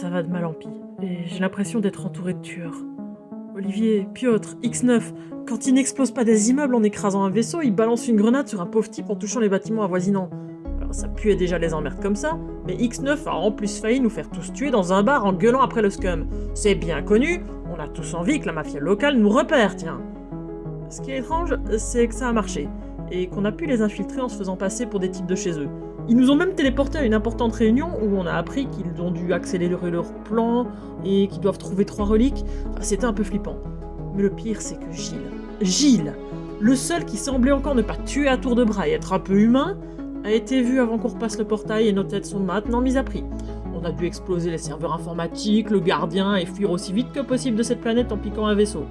Ça va de mal en pis, et j'ai l'impression d'être entouré de tueurs. Olivier, Piotr, X9, quand ils n'explosent pas des immeubles en écrasant un vaisseau, ils balancent une grenade sur un pauvre type en touchant les bâtiments avoisinants. Alors ça puait déjà les emmerdes comme ça, mais X9 a en plus failli nous faire tous tuer dans un bar en gueulant après le scum. C'est bien connu, on a tous envie que la mafia locale nous repère, tiens. Ce qui est étrange, c'est que ça a marché, et qu'on a pu les infiltrer en se faisant passer pour des types de chez eux. Ils nous ont même téléportés à une importante réunion où on a appris qu'ils ont dû accélérer leur plan et qu'ils doivent trouver 3 reliques. Enfin, c'était un peu flippant. Mais le pire, c'est que Gilles, le seul qui semblait encore ne pas tuer à tour de bras et être un peu humain, a été vu avant qu'on repasse le portail et nos têtes sont maintenant mises à prix. On a dû exploser les serveurs informatiques, le gardien et fuir aussi vite que possible de cette planète en piquant un vaisseau.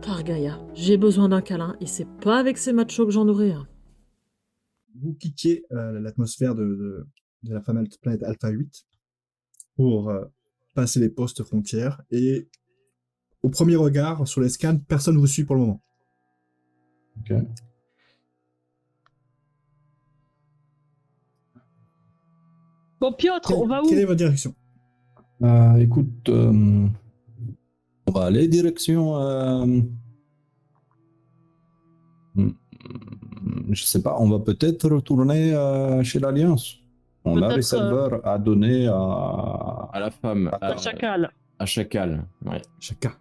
Par Gaïa, j'ai besoin d'un câlin et c'est pas avec ces machos que j'en aurai un. Vous quittiez l'atmosphère de la fameuse planète Alpha 8 pour passer les postes frontières et au premier regard sur les scans, personne ne vous suit pour le moment. Ok. Bon, Piotr, on va où? Quelle est votre direction? Écoute, on va aller direction. Je sais pas, on va peut-être retourner chez l'Alliance. On a les serveurs à donner à la femme. À Chacal. À Chacal, ouais. Chaka.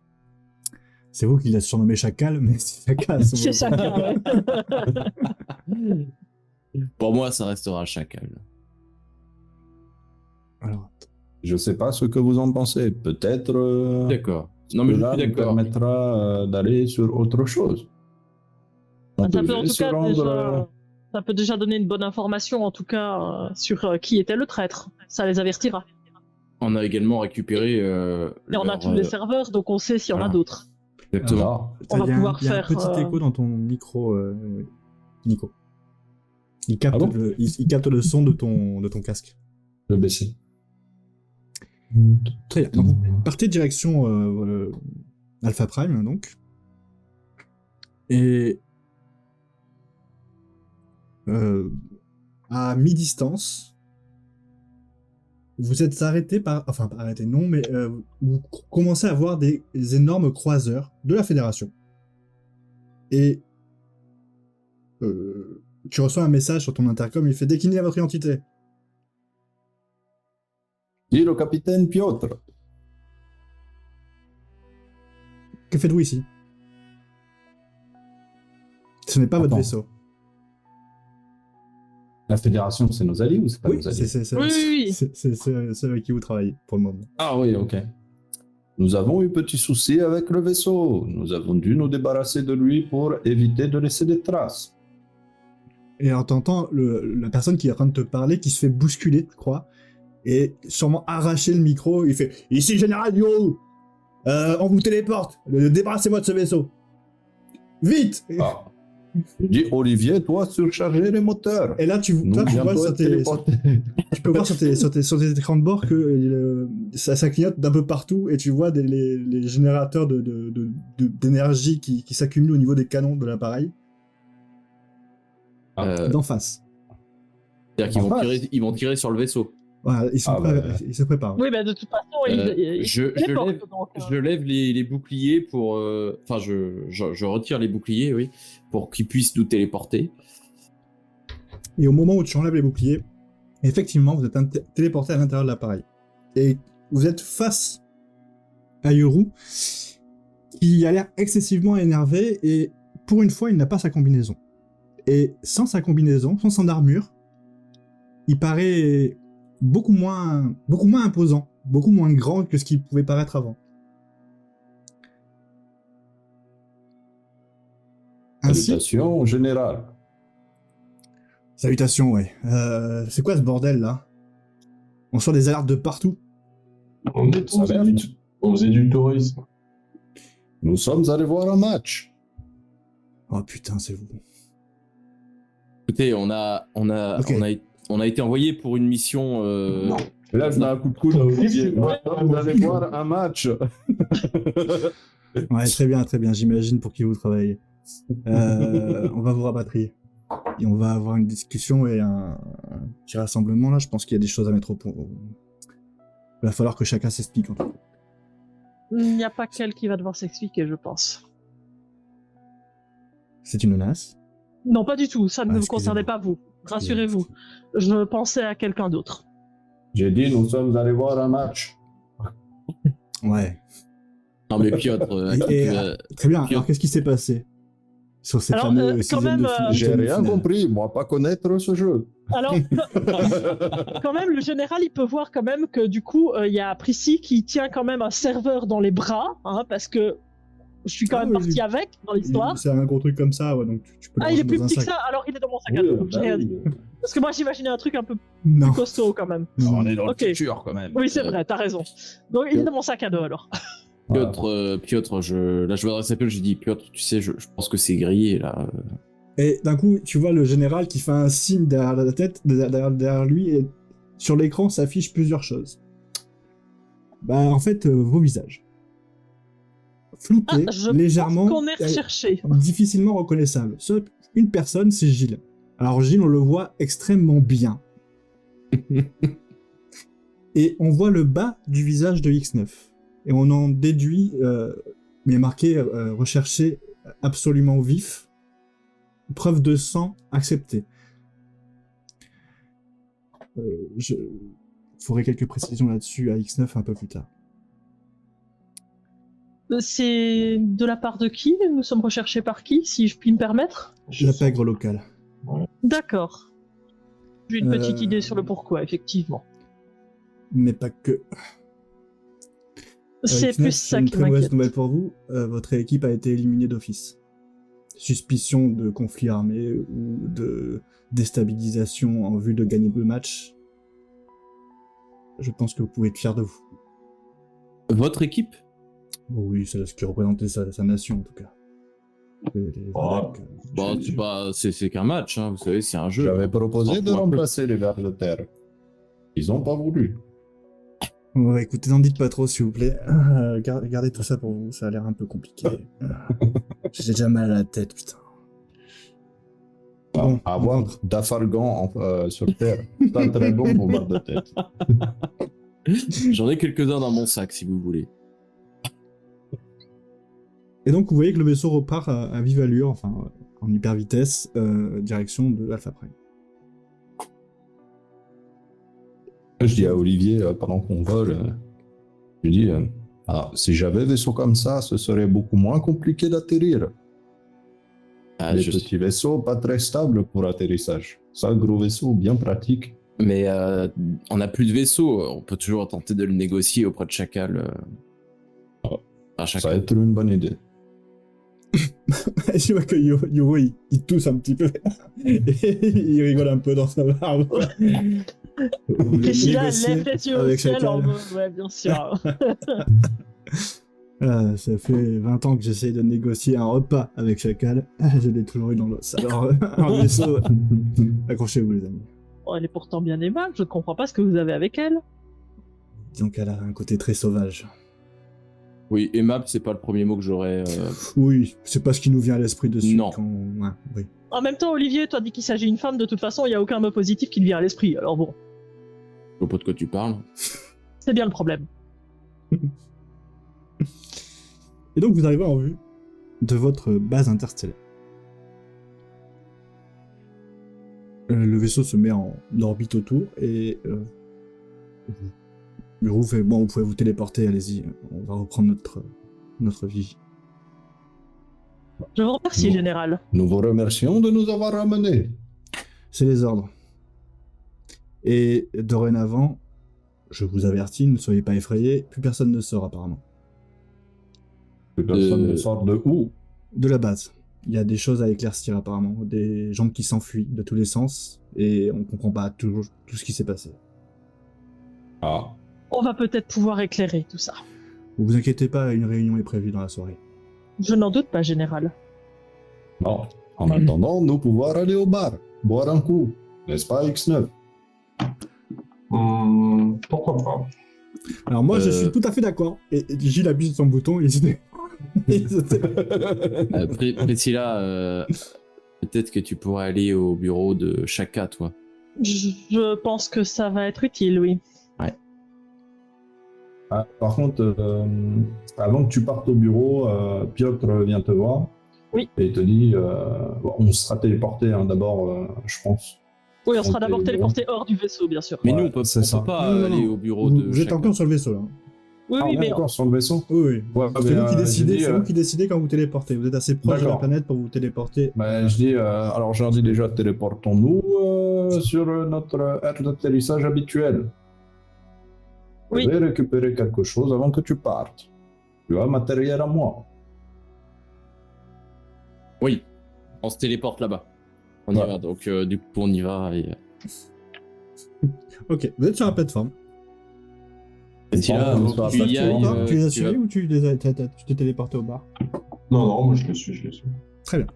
C'est vous qui l'avez surnommé Chacal, mais c'est Chacal. C'est Chacal, ouais. Pour moi, ça restera Chacal. Alors, je sais pas ce que vous en pensez. Peut-être. D'accord. Non, mais je suis d'accord. Permettra d'aller sur autre chose. Ça peut en tout cas déjà, ça peut déjà donner une bonne information, en tout cas, sur qui était le traître. Ça les avertira. On a également récupéré. Et on a tous les serveurs, donc on sait s'il y en a d'autres. Exactement. On va pouvoir faire. Il y a un petit écho dans ton micro, Nico. Il capte, il capte le son de ton casque. Je vais baisser. Très bien. Donc, vous partez direction Alpha Prime, donc. Et à mi-distance, vous êtes arrêté par... Enfin, pas arrêté, non, mais vous commencez à voir des énormes croiseurs de la Fédération. Et tu reçois un message sur ton intercom, il fait décliner à votre identité. Dis le capitaine Piotr. Que faites-vous ici? Ce n'est pas votre vaisseau. La Fédération, c'est nos alliés ou c'est pas oui, nos alliés? C'est ceux avec qui vous travaillez pour le moment. Ah oui, ok. Nous avons eu petit souci avec le vaisseau. Nous avons dû nous débarrasser de lui pour éviter de laisser des traces. Et alors t'entends la personne qui est en train de te parler, qui se fait bousculer, je crois, et sûrement arracher le micro, il fait « Ici Général Yo, on vous téléporte, débarrassez-moi de ce vaisseau. Vite !» Je dis Olivier, toi, surcharger les moteurs. Et là, tu vois tu peux voir sur tes écrans de bord que ça clignote d'un peu partout et tu vois les générateurs d'énergie qui s'accumulent au niveau des canons de l'appareil. D'en face. C'est-à-dire qu'ils vont tirer sur le vaisseau. Voilà, ils se préparent. Oui, bah de toute façon, je lève les boucliers pour... Enfin, je retire les boucliers, oui, pour qu'ils puissent nous téléporter. Et au moment où tu enlèves les boucliers, effectivement, vous êtes téléporté à l'intérieur de l'appareil. Et vous êtes face à Yoru, qui a l'air excessivement énervé, et pour une fois, il n'a pas sa combinaison. Et sans sa combinaison, sans son armure, il paraît beaucoup moins imposant, beaucoup moins grand que ce qui pouvait paraître avant. Salutations, général. Salutations, ouais. C'est quoi ce bordel là? On sort des alertes de partout. On faisait du tourisme. Nous sommes allés voir un match. Oh putain, c'est vous. Écoutez, on a été envoyé pour une mission. Non. Là, je mets un coup de coude à Olivier. Vous allez voir un match. Ouais, très bien, j'imagine pour qui vous travaillez. On va vous rapatrier. Et on va avoir une discussion et un petit rassemblement là. Je pense qu'il y a des choses à mettre Il va falloir que chacun s'explique en tout cas. Il n'y a pas qu'elle qui va devoir s'expliquer, je pense. C'est une menace. Non, pas du tout. Ça ne vous excusez-moi. concernait pas vous. Rassurez-vous. Je pensais à quelqu'un d'autre. J'ai dit, nous sommes allés voir un match. Ouais. Non, mais Piotr, Très bien. Puis- Alors qu'est-ce qui s'est passé sur ces Alors, fameux quand sixièmes même, de finale? J'ai rien demi-finale compris, moi, pas connaître ce jeu. Alors, quand même, le général, il peut voir quand même que du coup, il y a Prissy qui tient quand même un serveur dans les bras, hein, parce que je suis quand Ah même oui, partie avec dans l'histoire. C'est un gros truc comme ça, ouais, donc tu peux le Ah, il est ranger plus dans un petit que sac. ça, alors il est dans mon sac à Oui, dos. J'ai bah rien oui. dit. Parce que moi, j'imaginais un truc un peu Non. plus costaud quand même. Non. on est dans Ok. le futur quand même. Oui, c'est vrai, t'as raison. Donc, il est dans mon sac à dos alors. Piotr, là je m'adresse à Piotr, je dis Piotr, tu sais, je pense que c'est grillé là. Et d'un coup, tu vois le général qui fait un signe derrière la tête, derrière lui, et sur l'écran s'affichent plusieurs choses. Bah, en fait, vos visages. Floutés, Je légèrement, pense qu'on est recherché. difficilement reconnaissables. Seule une personne, c'est Gilles. Alors Gilles, on le voit extrêmement bien. Et on voit le bas du visage de X9. Et on en déduit, il est marqué recherché absolument vif. Preuve de sang acceptée. Je ferai quelques précisions là-dessus à X9 un peu plus tard. C'est de la part de qui? Nous sommes recherchés par qui, si je puis me permettre? La pègre locale. D'accord. J'ai une petite Euh, idée sur le pourquoi, effectivement. Mais pas que. C'est X9, plus j'ai ça une qui très mauvaise m'inquiète. nouvelle pour vous. Votre équipe a été éliminée d'office. Suspicion de conflit armé ou de déstabilisation en vue de gagner le match. Je pense que vous pouvez être fiers de vous. Votre équipe? Bon, oui, c'est ce qui représentait sa nation en tout cas. Oh. Bon, c'est qu'un match, hein, vous savez, c'est un jeu. J'avais proposé de Pour un peu. remplacer les vers de terre. Ils n'ont pas voulu. Ouais, écoutez, n'en dites pas trop s'il vous plaît. Gardez tout ça pour vous, ça a l'air un peu compliqué. J'ai déjà mal à la tête, putain. Bon, Avoir d'Afalgan sur terre, c'est un très bon pour vers de tête. J'en ai quelques-uns dans mon sac si vous voulez. Et donc vous voyez que le vaisseau repart à vive allure, enfin en hyper vitesse, direction de Alpha Prime. Je dis à Olivier, pendant qu'on vole, je lui dis, si j'avais vaisseau comme ça, ce serait beaucoup moins compliqué d'atterrir. Ah, Les je- petits vaisseaux, pas très stables pour atterrissage. Ça, gros vaisseau, bien pratique. Mais on n'a plus de vaisseau, on peut toujours tenter de le négocier auprès de Chacal. À Ça va Chacal. être une bonne idée. Je vois que Yoro il tousse un petit peu. Et il rigole un peu dans sa barbe. Priscilla, elle Négocier lève les yeux au avec ciel Chacal. en mode, ouais, bien sûr. Ça fait 20 ans que j'essaye de négocier un repas avec Chacal. Je l'ai toujours eu dans l'os. Alors, un vaisseau, accrochez-vous les amis. Oh, elle est pourtant bien aimable, je ne comprends pas ce que vous avez avec elle. Disons qu'elle a un côté très sauvage. Oui, aimable, c'est pas le premier mot que j'aurais. Oui, c'est pas ce qui nous vient à l'esprit de suite Non. quand... Ouais, oui. En même temps, Olivier, toi dis qu'il s'agit d'une femme, de toute façon, il n'y a aucun mot positif qui te vient à l'esprit, alors bon, Je vois pas de quoi tu parles. c'est bien le problème. Et donc vous arrivez en vue de votre base interstellaire. Le vaisseau se met en orbite autour et Bureau fait bon, vous pouvez vous téléporter, allez-y, on va reprendre notre vie. Je vous remercie, Bon. général. Nous vous remercions de nous avoir ramenés. C'est les ordres. Et dorénavant, je vous avertis, ne soyez pas effrayés, plus personne ne sort apparemment. Plus personne ne sort de où? De la base. Il y a des choses à éclaircir apparemment, des gens qui s'enfuient de tous les sens, et on comprend pas toujours tout ce qui s'est passé. Ah, On va peut-être pouvoir éclairer tout ça. Vous inquiétez pas, une réunion est prévue dans la soirée. Je n'en doute pas, général. non. En attendant, nous pouvoir aller au bar, boire un coup. N'est-ce pas, X9? Pourquoi pas? Alors moi, je suis tout à fait d'accord. Et Gilles appuie sur son bouton et Priscilla, peut-être que tu pourrais aller au bureau de Chaka, toi. Je pense que ça va être utile, oui. Ah, par contre, avant que tu partes au bureau, Piotr vient te voir. Oui. Et il te dit, bon, on sera téléporté d'abord, je pense. Oui, on sera d'abord Ok, téléporté hors du vaisseau, bien sûr. Mais Ouais, nous, on c'est ça. peut pas Non, non, aller non. au bureau Vous, de vous êtes chacun. encore sur le vaisseau là. Oui, Ah, oui, on est mais encore sur le vaisseau. Oui, oui. Ouais, C'est vous qui j'ai décidez, dit, c'est vous qui décidez quand vous téléportez. Vous êtes assez proche de la D'accord. planète pour vous téléporter. Je dis, alors je leur dis déjà, téléportons-nous sur notre aire d'atterrissage habituel. Oui. Je vais récupérer quelque chose avant que tu partes. Tu as matériel à moi. Oui, on se téléporte là-bas. On y Ouais. va, donc du coup, on y va. Et... Ok, vous êtes sur la plateforme. Et si là, On est avant sur la que tu y plateforme. ailles, Tu les as tu suivis vas- ou tu t'es téléporté au bar? Non, non, moi je le suis, je le suis. Très bien.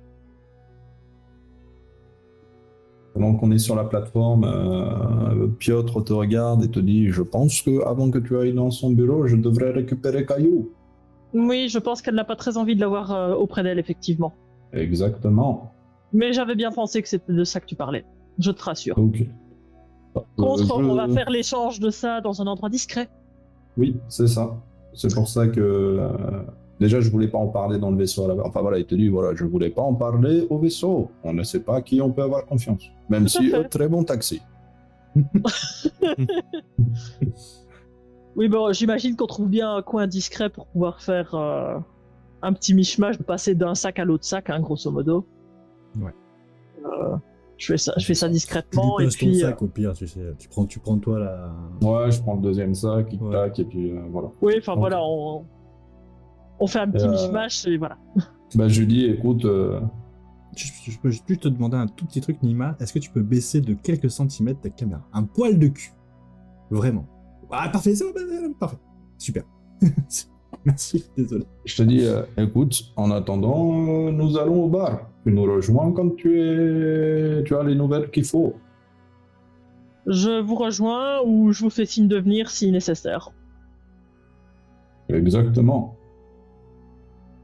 Pendant qu'on est sur la plateforme, Piotr te regarde et te dit, je pense que avant que tu ailles dans son bureau, je devrais récupérer Caillou. oui, je pense qu'elle n'a pas très envie de l'avoir auprès d'elle, effectivement. Exactement. Mais j'avais bien pensé que c'était de ça que tu parlais. Je te rassure. Ok. Contre, on va faire l'échange de ça dans un endroit discret. Oui, c'est ça. C'est pour ça que déjà je voulais pas en parler dans le vaisseau là-bas. Enfin voilà, il te dit voilà, je voulais pas en parler au vaisseau. On ne sait pas à qui on peut avoir confiance. Même Tout à si fait. très bon taxi. Oui, bon, j'imagine qu'on trouve bien un coin discret pour pouvoir faire un petit mishmash, de passer d'un sac à l'autre sac, hein, grosso modo. Ouais. Je fais ça Tu lui discrètement et passes ton puis. sac au pire, tu sais. Tu prends toi la. Ouais, je prends le deuxième sac, il Ouais. tac et puis voilà. Oui, enfin Ok. voilà, on fait un petit mishmash et voilà. Bah je lui dis écoute, Je peux juste te demander un tout petit truc, Nima. Est-ce que tu peux baisser de quelques centimètres ta caméra? Un poil de cul. Vraiment. Ah, parfait, c'est bon, parfait. Super. Merci, désolé. je te dis écoute, en attendant, nous allons au bar. Tu nous rejoins quand tu as les nouvelles qu'il faut. Je vous rejoins ou je vous fais signe de venir si nécessaire. Exactement.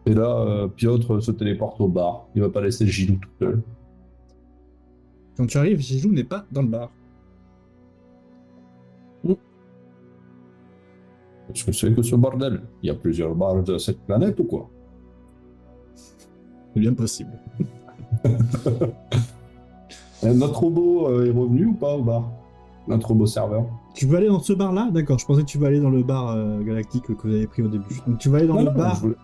Et là, Piotr se téléporte au bar. Il va pas laisser Gilou tout seul. Quand tu arrives, Gilou n'est pas dans le bar. Qu'est-ce que c'est que ce bordel? Il y a plusieurs bars de cette planète ou quoi? C'est bien possible. Notre robot est revenu ou pas au bar? Notre robot serveur. Tu veux aller dans ce bar-là? D'accord, je pensais que tu vas aller dans le bar galactique que vous avez pris au début. Donc tu vas aller dans le bar je voulais-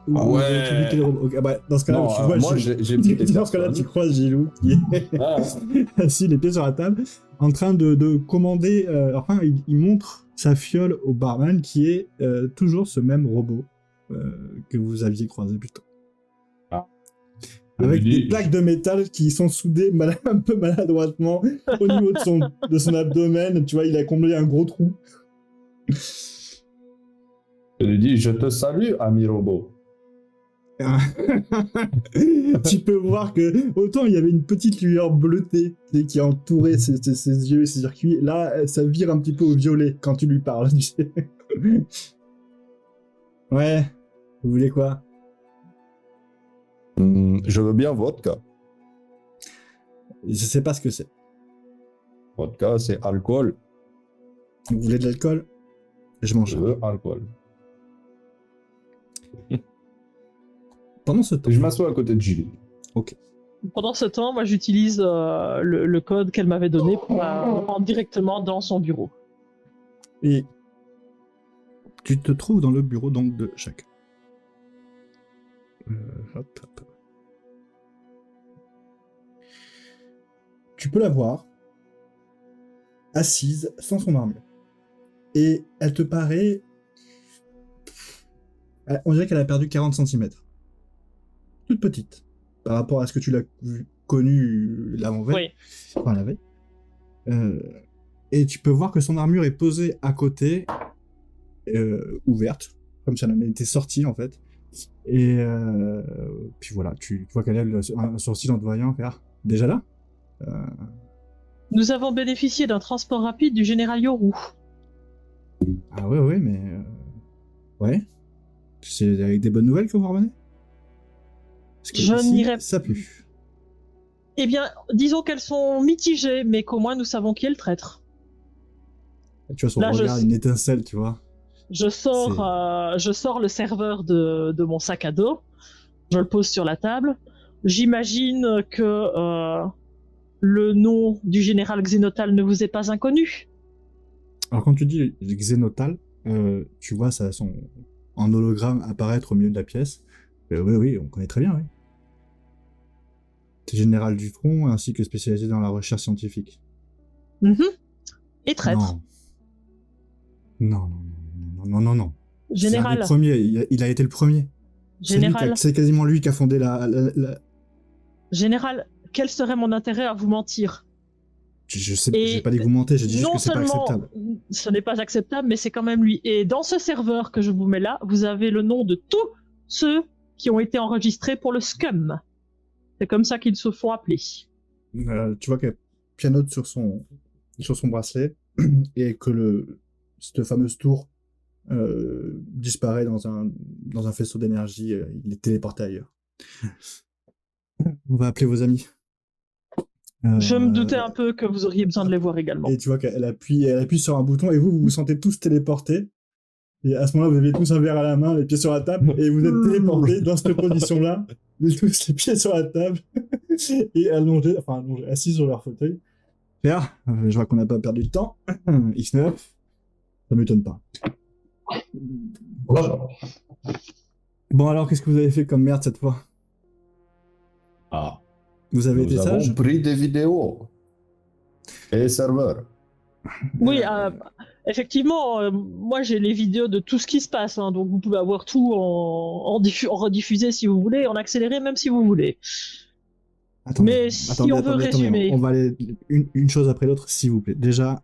où Ah vous ouais. avez tué les robots. Ok, ah bah, dans ce cas-là, Non, tu vois moi, Gilou. j'ai buté Dans ce cas-là, personne. tu croises Gilou qui est Ah, assis les pieds sur la table, en train de commander. Enfin, il montre sa fiole au barman qui est toujours ce même robot que vous aviez croisé plus tôt. Ah. Avec Il dit- des plaques de métal qui sont soudées un peu maladroitement au niveau de son abdomen. Tu vois, il a comblé un gros trou. Je lui dis, je te salue, ami robot. Tu peux voir que autant il y avait une petite lueur bleutée qui entourait ses yeux et ses circuits. Là, ça vire un petit peu au violet quand tu lui parles. Tu sais. Ouais, vous voulez quoi? Je veux bien vodka. Je sais pas ce que c'est. Vodka, c'est alcool. Vous voulez de l'alcool? Je mange. Je veux alcool. Pendant ce temps. Et je m'assois à côté de Gilou. Pendant ce temps, moi j'utilise le code qu'elle m'avait donné pour me rendre directement dans son bureau. Et tu te trouves dans le bureau donc de chacun. Hop. Tu peux la voir assise sans son armure. Et elle te paraît... On dirait qu'elle a perdu 40 cm. Toute petite. Par rapport à ce que tu l'as connu l'avant-veille. Oui. Enfin, la veille. Et tu peux voir que son armure est posée à côté, ouverte, comme si elle en était sortie en fait. Et puis voilà, tu vois qu'elle a un sourcil en te voyant faire déjà là. Nous avons bénéficié d'un transport rapide du général Yoru. Ah ouais, mais ouais. C'est avec des bonnes nouvelles que vous revenez? Parce que Je ici, n'irai- ça pue. Eh bien, disons qu'elles sont mitigées, mais qu'au moins nous savons qui est le traître. Tu vois son Là, je regard, sais. une étincelle, tu vois. je sors le serveur de mon sac à dos, je le pose sur la table. J'imagine que le nom du général Xénotal ne vous est pas inconnu. Alors quand tu dis Xénotal, tu vois ça en hologramme apparaître au milieu de la pièce. Oui, on connaît très bien, oui. C'est général du front ainsi que spécialisé dans la recherche scientifique. Et traître. Non. Général. C'est un des premiers, il a été le premier. Général. C'est quasiment lui qui a fondé la... Général, quel serait mon intérêt à vous mentir? Je sais, j'ai pas dit que vous mentez, j'ai dit juste que c'est pas acceptable. Ce n'est pas acceptable, mais c'est quand même lui. Et dans ce serveur que je vous mets là, vous avez le nom de tous ceux qui ont été enregistrés pour le SCUM. C'est comme ça qu'ils se font appeler. Tu vois qu'elle pianote sur son bracelet et que cette fameuse tour disparaît dans un faisceau d'énergie. Il est téléporté ailleurs. On va appeler vos amis. Je me doutais un peu que vous auriez besoin de les voir également. Et tu vois qu'elle appuie sur un bouton et vous vous sentez tous téléportés. Et à ce moment-là, vous avez tous un verre à la main, les pieds sur la table, et vous êtes téléportés dans cette position-là, tous les pieds sur la table, et allongés, assis sur leur fauteuil. Et je vois qu'on n'a pas perdu de temps. X9, ça m'étonne pas. Voilà. Bon alors, qu'est-ce que vous avez fait comme merde cette fois? Ah. Vous avez été Nous sage? avons pris des vidéos et serveurs. Oui, effectivement, moi j'ai les vidéos de tout ce qui se passe, hein, donc vous pouvez avoir tout en rediffusé si vous voulez, en accéléré même si vous voulez. Attendez, on veut résumer... On va aller une chose après l'autre, s'il vous plaît. Déjà,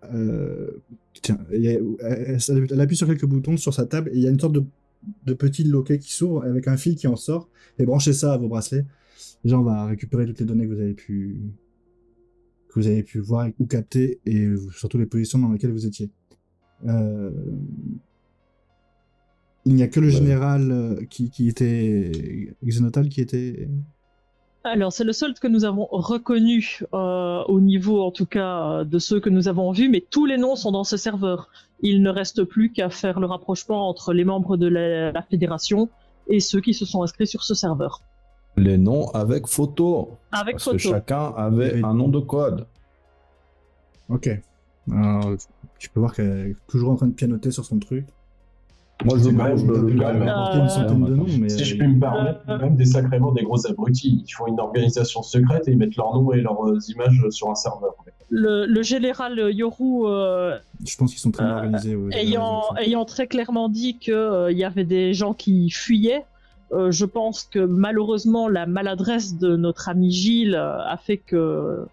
tiens, elle appuie sur quelques boutons sur sa table et il y a une sorte de petit loquet qui s'ouvre avec un fil qui en sort, et branchez ça à vos bracelets. Déjà, on va récupérer toutes les données que vous avez pu voir ou capter, et surtout les positions dans lesquelles vous étiez. Il n'y a que le général qui était Xénotal qui était... Alors, c'est le seul que nous avons reconnu au niveau, en tout cas, de ceux que nous avons vus, mais tous les noms sont dans ce serveur. Il ne reste plus qu'à faire le rapprochement entre les membres de la fédération et ceux qui se sont inscrits sur ce serveur. Les noms avec photo. Avec parce photo. que chacun avait un nom de code. Ok. Alors, tu peux voir qu'elle est toujours en train de pianoter sur son truc. Moi, je C'est mange quand le même- calme. Une centaine de noms, mais... Si je puis me permettre, même des sacrément des gros abrutis. Ils font une organisation secrète et ils mettent leurs noms et leurs images sur un serveur. Le général Yoru, Je pense qu'ils sont très bien organisés. ayant très clairement dit qu'il y avait des gens qui fuyaient, je pense que malheureusement la maladresse de notre ami Gilles a fait que...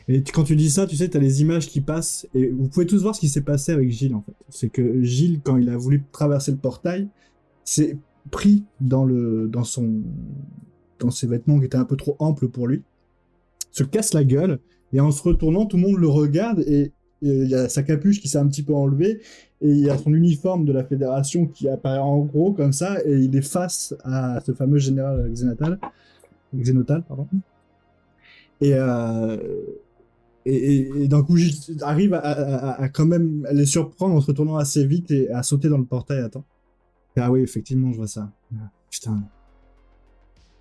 Et quand tu dis ça, tu sais, t'as les images qui passent, et vous pouvez tous voir ce qui s'est passé avec Gilles, en fait. C'est que Gilles, quand il a voulu traverser le portail, s'est pris dans ses vêtements qui étaient un peu trop amples pour lui, se casse la gueule, et en se retournant, tout le monde le regarde, et il y a sa capuche qui s'est un petit peu enlevée, et il y a son uniforme de la fédération qui apparaît en gros, comme ça, et il est face à ce fameux général Xénotal, pardon. Et d'un coup, Gilles arrive à quand même les surprendre en se retournant assez vite et à sauter dans le portail à temps. Ah oui, effectivement, je vois ça. Putain.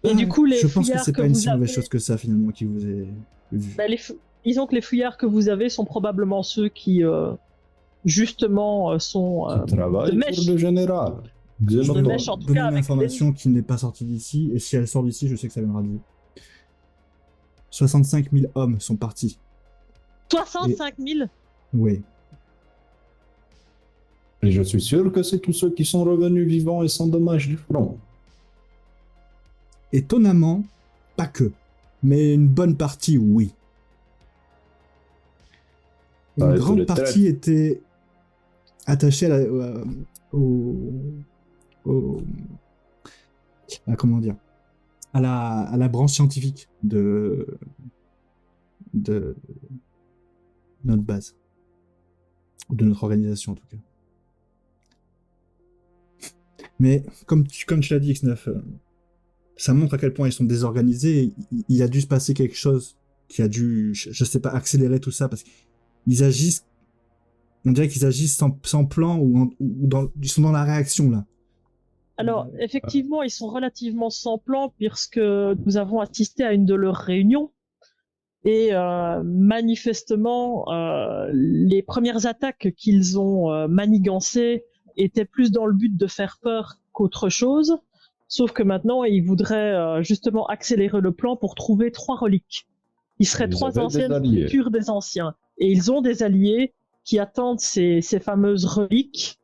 Et du coup, les je pense que fouillards c'est pas une si mauvaise avez- chose que ça, finalement, qui vous est vu. Bah, disons que les fouillards que vous avez sont probablement ceux qui, justement, sont Qui travaille de mèche. pour le général. De mèche, en tout Donnez cas, une avec information qui n'est pas sortie d'ici, et si elle sort d'ici, je sais que ça viendra de vous. 65 000 hommes sont partis. 65 000. Oui. Et je suis sûr que c'est tous ceux qui sont revenus vivants et sans dommage du front. Étonnamment, pas que. Mais une bonne partie, oui. Ça va Une être grande les partie était attachée comment dire, à la branche scientifique de notre base. De notre organisation, en tout cas. Mais, comme tu l'as dit, X9, ça montre à quel point ils sont désorganisés. Il a dû se passer quelque chose qui a dû, je sais pas, accélérer tout ça, parce qu'ils agissent On dirait qu'ils agissent sans plan ils sont dans la réaction là. Alors, effectivement, ils sont relativement sans plan puisque nous avons assisté à une de leurs réunions et manifestement, les premières attaques qu'ils ont manigancées étaient plus dans le but de faire peur qu'autre chose, sauf que maintenant, ils voudraient justement accélérer le plan pour trouver 3 reliques, qui seraient Ils 3 avaient des anciennes alliés. structures des anciens. Et ils ont des alliés qui attendent ces fameuses reliques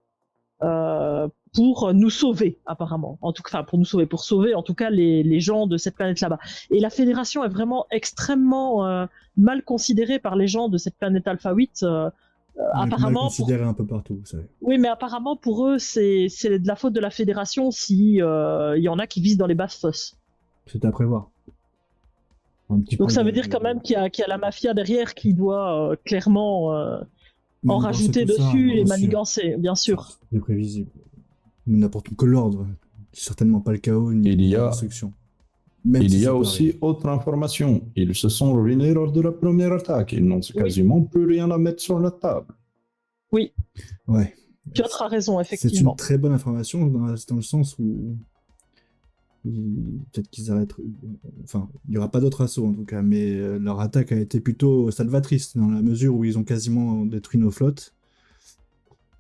pour nous sauver, apparemment. En tout cas, pour sauver en tout cas les gens de cette planète là-bas. Et la Fédération est vraiment extrêmement mal considérée par les gens de cette planète Alpha 8. Apparemment, mal considéré un peu partout, vous savez. oui, mais apparemment pour eux, c'est de la faute de la Fédération si il y en a qui visent dans les basses fosses. C'est à prévoir. Donc ça veut dire quand même qu'il y a la mafia derrière qui doit clairement en rajouter dessus et manigancer, bien sûr. C'est prévisible. Nous n'apportons que l'ordre, certainement pas le chaos ni l'instruction. Il y a aussi autre information. Ils se sont ruinés lors de la première attaque. Ils n'ont quasiment plus rien à mettre sur la table. Oui. Ouais. Piotr a raison, C'est effectivement. une très bonne information dans le sens où peut-être qu'ils arrêtent. Enfin, il n'y aura pas d'autre assaut en tout cas, mais leur attaque a été plutôt salvatrice dans la mesure où ils ont quasiment détruit nos flottes.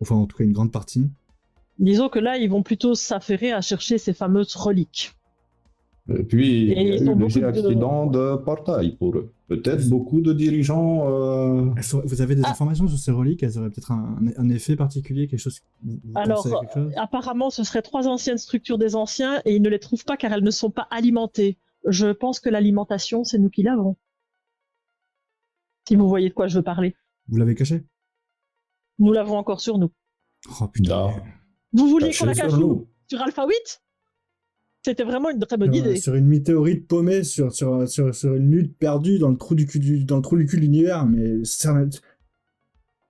Enfin, en tout cas, une grande partie. Disons que là, ils vont plutôt s'affairer à chercher ces fameuses reliques. Et puis, il y a ils eu ont un léger beaucoup de- accident de portail pour eux. Peut-être beaucoup de dirigeants... Vous avez des informations sur ces reliques? Elles auraient peut-être un effet particulier, quelque chose. Vous Alors, pensez à quelque chose apparemment, ce seraient 3 anciennes structures des anciens et ils ne les trouvent pas car elles ne sont pas alimentées. Je pense que l'alimentation, c'est nous qui l'avons. Si vous voyez de quoi je veux parler. Vous l'avez caché? Nous l'avons encore sur nous. Oh putain. Non. Vous vouliez Cachés qu'on la cache sur où? nous. Sur Alpha 8? C'était vraiment une très bonne idée. Sur une météorite paumée, sur une lutte perdue dans le trou du cul de l'univers, mais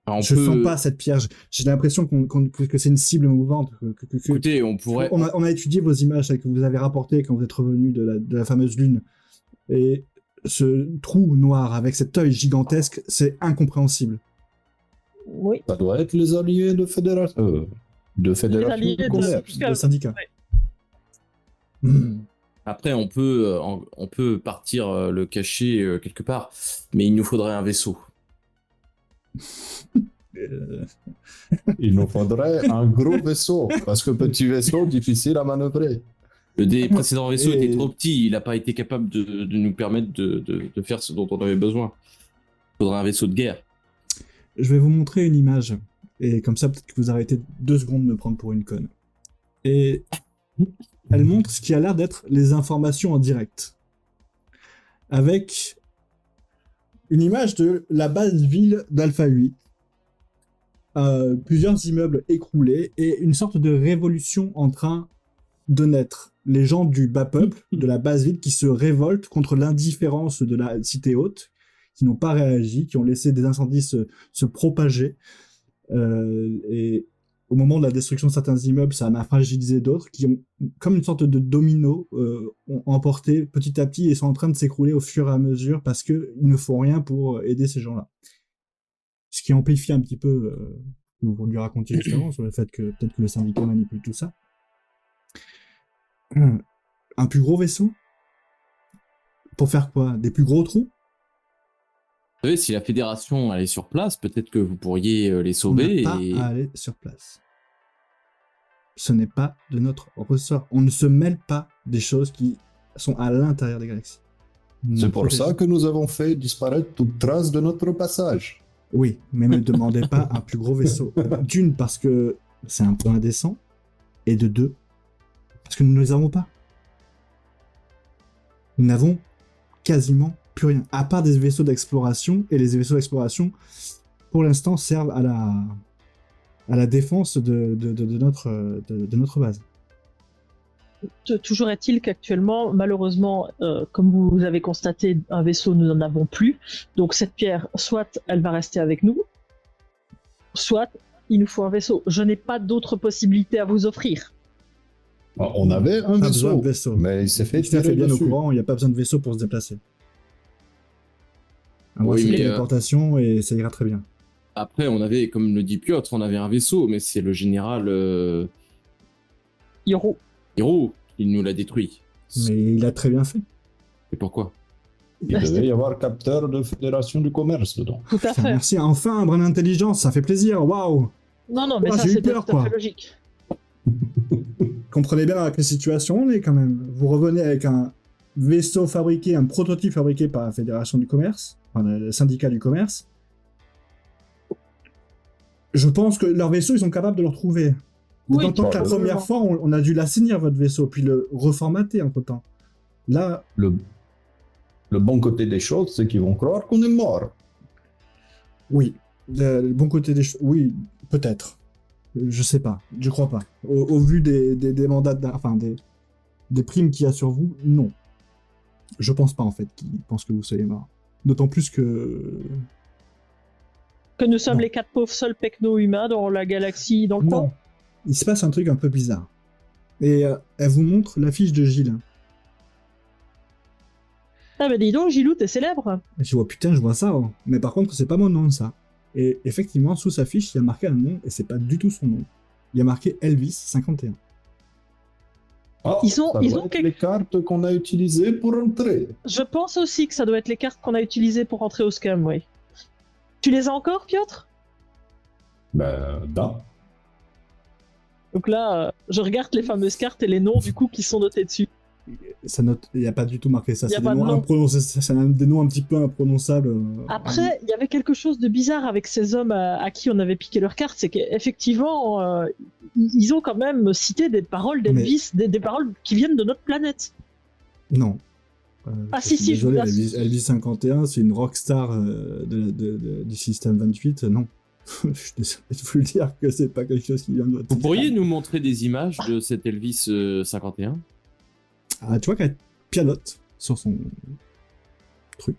Alors, je sens pas cette pierre. J'ai l'impression que c'est une cible mouvante. Écoutez, on pourrait. On a étudié vos images que vous avez rapportées quand vous êtes revenu de la fameuse lune. Et ce trou noir avec cet œil gigantesque, c'est incompréhensible. Oui. Ça doit être les alliés de fédération. Les alliés de de- commerce. Le syndicat. Ouais. Après, on peut partir le cacher quelque part, mais il nous faudrait un vaisseau. Il nous faudrait un gros vaisseau, parce que petit vaisseau, difficile à manœuvrer. Le précédent vaisseau Et- était trop petit, il n'a pas été capable de nous permettre de faire ce dont on avait besoin. Il faudrait un vaisseau de guerre. Je vais vous montrer une image. Et comme ça, peut-être que vous arrêtez 2 secondes de me prendre pour une conne. Et elle montre ce qui a l'air d'être les informations en direct. Avec une image de la base ville d'Alpha 8. Plusieurs immeubles écroulés et une sorte de révolution en train de naître. Les gens du bas peuple, de la base ville, qui se révoltent contre l'indifférence de la cité haute, qui n'ont pas réagi, qui ont laissé des incendies se propager. Et au moment de la destruction de certains immeubles, ça en a fragilisé d'autres, qui ont, comme une sorte de domino, ont emporté petit à petit et sont en train de s'écrouler au fur et à mesure parce qu'ils ne font rien pour aider ces gens-là. Ce qui amplifie un petit peu ce que vous lui racontiez juste avant sur le fait que peut-être que le syndicat manipule tout ça. Un plus gros vaisseau? Pour faire quoi? Des plus gros trous? Vous savez, si la fédération allait sur place, peut-être que vous pourriez les On sauver. n'a pas Et... à aller sur place. Ce n'est pas de notre ressort. On ne se mêle pas des choses qui sont à l'intérieur des galaxies. C'est pour ça que nous avons fait disparaître toute trace de notre passage. Oui, mais ne me demandez pas un plus gros vaisseau. D'une, parce que c'est un peu indécent. Et de deux, parce que nous ne les avons pas. Nous n'avons quasiment plus rien. À part des vaisseaux d'exploration. Et les vaisseaux d'exploration, pour l'instant, servent à la défense de notre base. Toujours est-il qu'actuellement, malheureusement, comme vous avez constaté, un vaisseau, nous n'en avons plus. Donc cette pierre, soit elle va rester avec nous, soit il nous faut un vaisseau. Je n'ai pas d'autre possibilité à vous offrir. On avait un Pas besoin vaisseau, de vaisseau. mais il s'est fait Tout à fait tirer bien dessus. au courant, il n'y a pas besoin de vaisseau pour se déplacer. Un Oui, vaisseau de mais, téléportation et ça ira très bien. Après, on avait, comme le dit Piotr, on avait un vaisseau, mais c'est le général Hiro. Hiro qui nous l'a détruit. Mais il a très bien fait. Et pourquoi? Il devait y avoir capteur de Fédération du Commerce dedans. Tout à Putain, fait. merci, enfin un brin d'intelligence, ça fait plaisir, waouh. Non, mais Ah, ça j'ai eu c'était peur, tout à quoi. fait logique. Comprenez bien avec quelle situation on est quand même. Vous revenez avec un vaisseau fabriqué, un prototype fabriqué par la Fédération du Commerce, enfin le syndicat du commerce. Je pense que leur vaisseau, ils sont capables de le retrouver. Oui, D'autant que la probablement. première fois, on a dû l'assainir, votre vaisseau, puis le reformater entre-temps. Là, Le bon côté des choses, c'est qu'ils vont croire qu'on est mort. oui. Le bon côté des choses, oui, peut-être. Je sais pas, je crois pas. Au vu des mandats, enfin des primes qu'il y a sur vous, non. Je pense pas en fait qu'ils pensent que vous soyez mort. D'autant plus que... Que nous sommes Non. les 4 pauvres seuls pecno-humains dans la galaxie, dans le Non. coin. Il se passe un truc un peu bizarre. Et elle vous montre l'affiche de Gilles. Ah bah dis donc, Gilou, t'es célèbre. Et je vois, putain, je vois ça. Oh. Mais par contre, c'est pas mon nom, ça. Et effectivement, sous sa fiche, il y a marqué un nom, et c'est pas du tout son nom. Il y a marqué Elvis 51. Ah, Ils ont- ça ils doit ont être quelque- les cartes qu'on a utilisées pour entrer. Je pense aussi que ça doit être les cartes qu'on a utilisées pour entrer au scam, oui. Tu les as encore, Piotr? Ben, da. Donc là, je regarde les fameuses cartes et les noms du coup qui sont notés dessus. Ça note, il n'y a pas du tout marqué ça. Il y a C'est pas des de noms nom. imprononçables. C'est des noms un petit peu imprononçables. Après, il y avait quelque chose de bizarre avec ces hommes à qui on avait piqué leurs cartes, c'est qu'effectivement, ils ont quand même cité des paroles d'Elvis, des paroles qui viennent de notre planète. Non. Ah, Je si, suis si, je vous désolé, l'assure. Elvis 51, c'est une rockstar du système 28. Non. Je suis désolé de vous le dire que c'est pas quelque chose qui vient de votre Vous pourriez nous montrer des images de cet Elvis 51? Ah, tu vois qu'elle pianote sur son truc.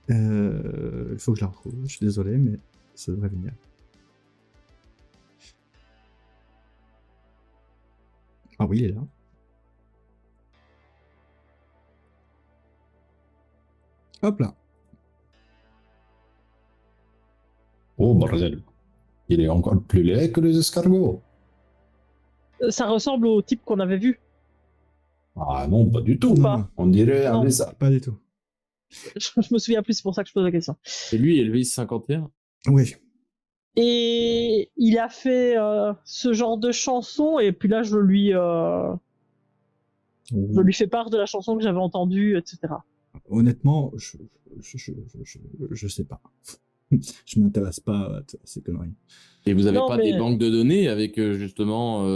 Il faut que je la retrouve. Je suis désolé, mais ça devrait venir. Ah oui, il est là. Hop là. Oh, bordel. Il est encore plus laid que les escargots. Ça ressemble au type qu'on avait vu. Ah non, pas du tout. Ou pas. On dirait un Non. lézard. Pas du tout. Je me souviens plus, c'est pour ça que je pose la question. Et lui, Elvis 51? Oui. Et il a fait ce genre de chanson, et puis là, je lui fais part de la chanson que j'avais entendue, etc. Honnêtement, je sais pas. Je m'intéresse pas à ces conneries. Et vous avez Non, pas mais- des banques de données avec justement...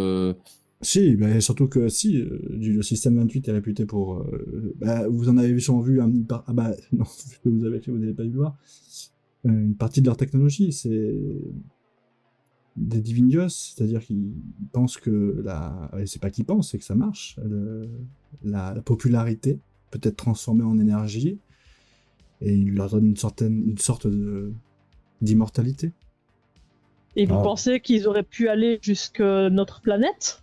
Si, bah, surtout que si, le système 28 est réputé pour... bah, vous en avez sûrement vu ah bah non, ce que vous avez pas dû le voir. Une partie de leur technologie, c'est des divinios, c'est-à-dire qu'ils pensent que c'est pas qu'ils pensent, c'est que ça marche. La popularité peut être transformée en énergie et ils leur donnent une sorte d'immortalité. Et vous Ah. pensez qu'ils auraient pu aller jusqu'à notre planète?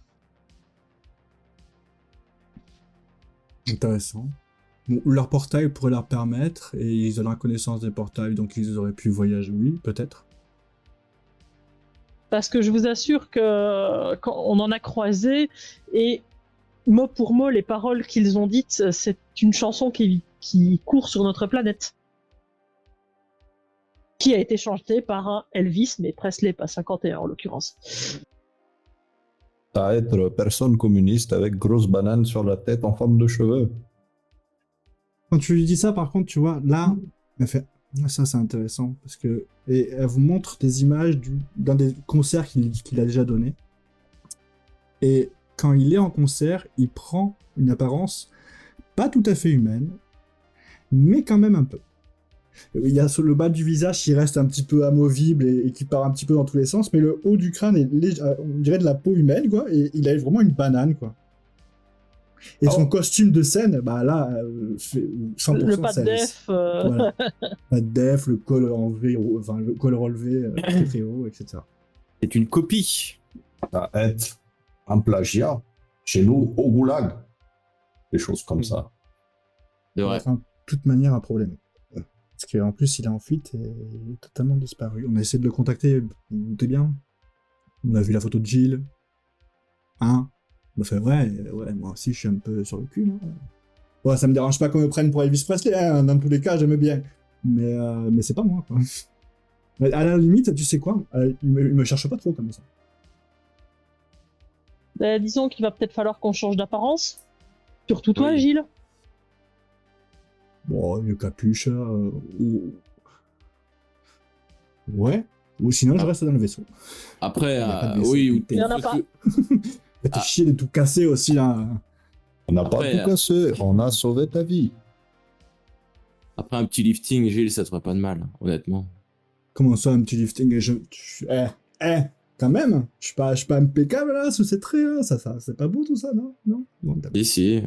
Intéressant. Bon, leur portail pourrait leur permettre, et ils ont la connaissance des portails, donc ils auraient pu voyager, oui, peut-être. Parce que je vous assure que quand on en a croisé, et mot pour mot, les paroles qu'ils ont dites, c'est une chanson qui court sur notre planète. Qui a été chantée par un Elvis, mais Presley, pas 51 en l'occurrence. À être personne communiste avec grosse banane sur la tête en forme de cheveux. Quand tu lui dis ça, par contre, tu vois, là, elle fait... Ça, c'est intéressant, parce que... Et elle vous montre des images d'un des concerts qu'il a déjà donné. Et quand il est en concert, il prend une apparence pas tout à fait humaine, mais quand même un peu. Il y a sur le bas du visage qui reste un petit peu amovible et qui part un petit peu dans tous les sens, mais le haut du crâne est on dirait de la peau humaine, quoi, et il a vraiment une banane, quoi. Et son costume de scène, bah là, 100% Le pas de def. Voilà. Pas de def, le col enlevé, enfin le col relevé très très haut, etc. C'est une copie. À être un plagiat chez nous au goulag. Des choses comme ça. C'est vrai. Enfin, de toute manière, un problème. Parce qu'en plus, il est en fuite et il est totalement disparu. On a essayé de le contacter, vous vous doutez bien. On a vu la photo de Jill. Hein? On a fait, ouais, moi aussi, je suis un peu sur le cul, là. Ouais, ça me dérange pas qu'on me prenne pour Elvis Presley, hein. Dans tous les cas, j'aime bien. Mais c'est pas moi, quoi. Mais à la limite, tu sais quoi? Il me cherche pas trop comme ça. Disons qu'il va peut-être falloir qu'on change d'apparence. Surtout toi, Oui. Gilles. Bon, le capuche, ouais. Ou sinon, je reste dans le vaisseau. Après, Il y a pas de vaisseau, oui, ou putain. Il y en a pas. T'es Ah. chier de tout casser aussi, là. On n'a pas Après, tout cassé, on a sauvé ta vie. Après un petit lifting, Gilles, ça te ferait pas de mal, honnêtement. Comment ça, un petit lifting et quand même, je suis pas impeccable là, sous ces traits là, ça c'est pas beau tout ça, non? Non? Bon, d'accord. Ici,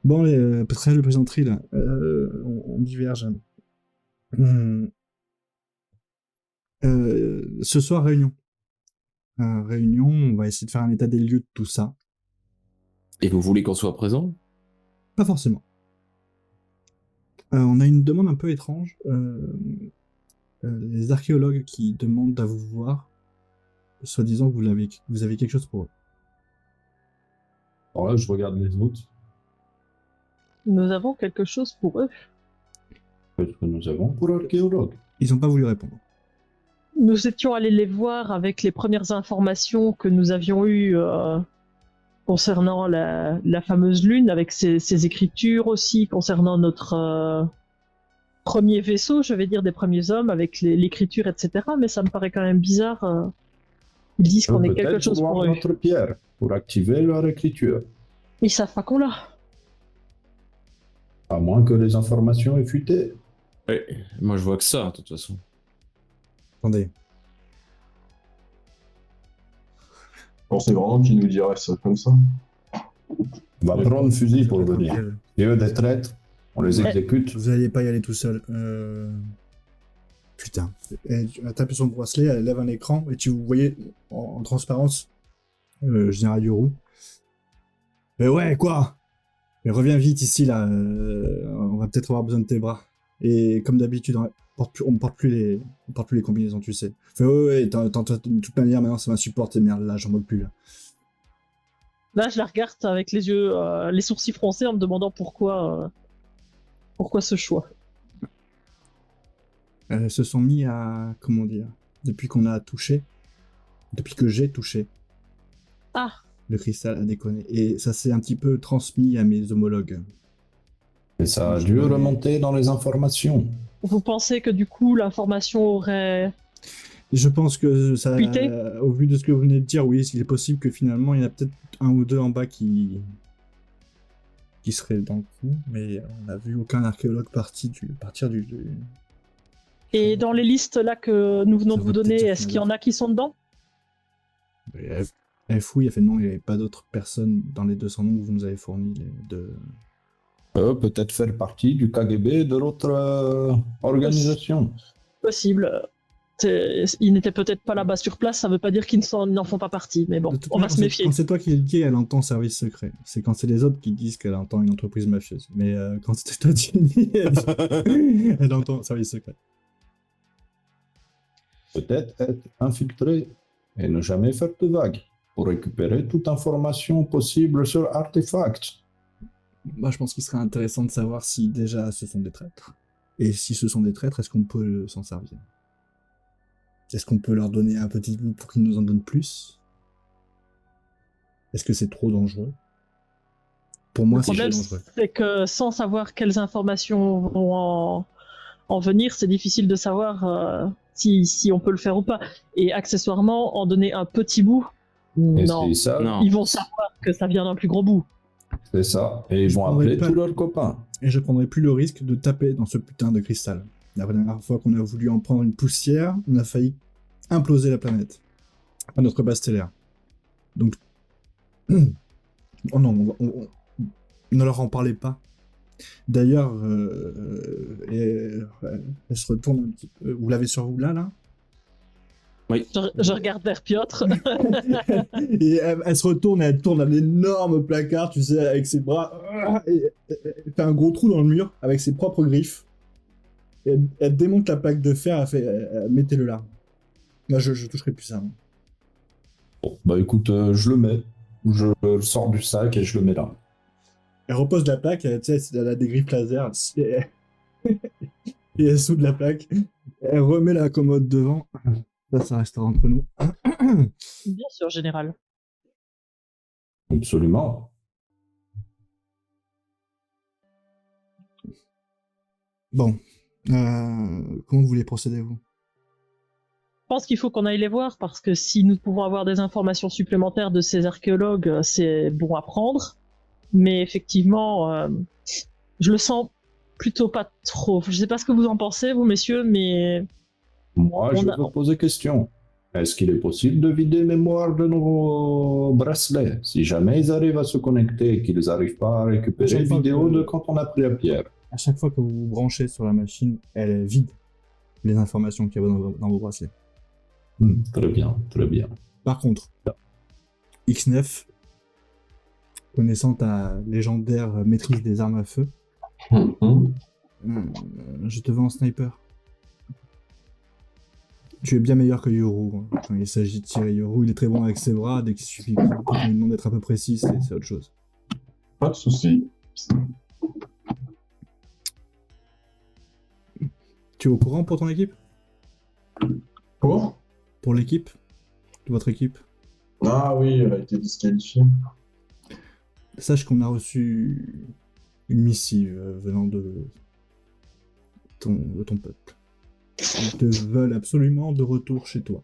Bon, très de plaisanterie là, on diverge. Ce soir, réunion. Réunion, on va essayer de faire un état des lieux de tout ça. et vous voulez qu'on soit présent? Pas forcément. On a une demande un peu étrange. Les archéologues qui demandent à vous voir, soi-disant que vous avez quelque chose pour eux. Alors là, je regarde les autres. Nous avons quelque chose pour eux. Qu'est-ce que nous avons pour l'archéologue? Ils n'ont pas voulu répondre. Nous étions allés les voir avec les premières informations que nous avions eues concernant la fameuse lune, avec ses écritures aussi, concernant notre premier vaisseau, je vais dire des premiers hommes, avec l'écriture, etc. Mais ça me paraît quand même bizarre. Ils disent qu'on est quelque Peut-être chose voir pour eux. notre pierre pour activer leur écriture. Ils savent pas qu'on l'a. À moins que les informations aient fuité. Oui, moi je vois que ça, de toute façon. Attendez. On sait vraiment qui nous dirait ça comme ça. On va prendre le fusil pour venir. Et eux, des traîtres, on les exécute. Vous n'alliez pas y aller tout seul. Putain. Elle tape son bracelet, elle lève un écran, et tu voyais en transparence Général Yoru. Mais ouais, quoi? Mais reviens vite ici, là. On va peut-être avoir besoin de tes bras. Et comme d'habitude, on ne porte plus les combinaisons, tu sais. Fait, ouais, de toute manière, maintenant, ça m'insupporte, et merde, là, j'en peux plus, là. Là, je la regarde avec les yeux, les sourcils froncés en me demandant pourquoi ce choix. Se sont mis à, comment dire, depuis que j'ai touché, Ah, le cristal a déconné. Et ça s'est un petit peu transmis à mes homologues. Et ça a dû remonter dans les informations. vous pensez que du coup, l'information aurait... Je pense que ça, Fuité au vu de ce que vous venez de dire, oui, il est possible que finalement, il y en a peut-être un ou deux en bas qui seraient dans le coup, mais on n'a vu aucun archéologue partir du... Et dans les listes là que nous venons Ça de vous veut peut-être donner, dire est-ce qu'il qu'il y y en en a qui sont dedans? Elle fouille, elle fait non, il n'y avait pas d'autres personnes dans les 200 noms que vous nous avez fournis. Peut-être faire partie du KGB de l'autre organisation. Possible. Ils n'étaient peut-être pas là-bas sur place, ça veut pas dire qu'ils n'en font pas partie, mais bon, De toute on va manière, se méfier. Quand c'est toi qui le dis, elle entend service secret. C'est quand c'est les autres qui disent qu'elle entend une entreprise mafieuse. Mais quand c'est toi qui le dis, elle entend service secret. Peut-être être infiltré et ne jamais faire de vagues pour récupérer toute information possible sur Artefact. Moi, je pense qu'il serait intéressant de savoir si déjà ce sont des traîtres. Et si ce sont des traîtres, est-ce qu'on peut s'en servir? Est-ce qu'on peut leur donner un petit bout pour qu'ils nous en donnent plus? Est-ce que c'est trop dangereux? Pour moi, Le c'est trop problème, dangereux. c'est que sans savoir quelles informations vont en venir, c'est difficile de savoir si on peut le faire ou pas. Et accessoirement, en donner un petit bout, Et non. c'est ça, Non. Ils vont savoir que ça vient d'un plus gros bout. c'est ça. Et ils Je vont prendrai appeler pas- tous leurs copains. Et je prendrai plus le risque de taper dans ce putain de cristal. La dernière fois qu'on a voulu en prendre une poussière, on a failli imploser la planète. Enfin, notre base stellaire. Donc... oh non, ne leur en parlez pas. D'ailleurs, elle se retourne un petit peu. Vous l'avez sur vous là? Oui. Je regarde vers Piotr. Et elle se retourne et elle tourne un énorme placard, tu sais, avec ses bras. Et elle fait un gros trou dans le mur avec ses propres griffes. Et elle démonte la plaque de fer, elle fait mettez-le là. Moi, je toucherai plus ça. Bon, bah écoute, je le mets. Je le sors du sac et je le mets là. Elle repose la plaque, tu sais, elle a des griffes laser. Et elle soude la plaque. Elle remet la commode devant. Ça restera entre nous. Bien sûr, général. Absolument. Bon. Comment vous voulez procéder, vous? Je pense qu'il faut qu'on aille les voir parce que si nous pouvons avoir des informations supplémentaires de ces archéologues, c'est bon à prendre. Mais effectivement, je le sens plutôt pas trop. Je sais pas ce que vous en pensez, vous messieurs, mais Moi, je veux poser question. Est-ce qu'il est possible de vider mémoire de nos bracelets si jamais ils arrivent à se connecter et qu'ils n'arrivent pas à récupérer les vidéos de quand on a pris la pierre? À chaque fois que vous vous branchez sur la machine, elle vide les informations qu'il y a dans vos bracelets. Très bien, très bien. Par contre, X9, connaissant ta légendaire maîtrise des armes à feu, je te vends un sniper. Tu es bien meilleur que Yoru. Quand il s'agit de tirer, Yoru, il est très bon avec ses bras. Dès qu'il suffit qu'on lui demande d'être un peu précis, c'est autre chose. Pas de soucis. Tu es au courant pour ton équipe? Pour l'équipe? Votre équipe? Ah oui, elle a été disqualifiée. Sache qu'on a reçu une missive venant de ton peuple. Ils te veulent absolument de retour chez toi.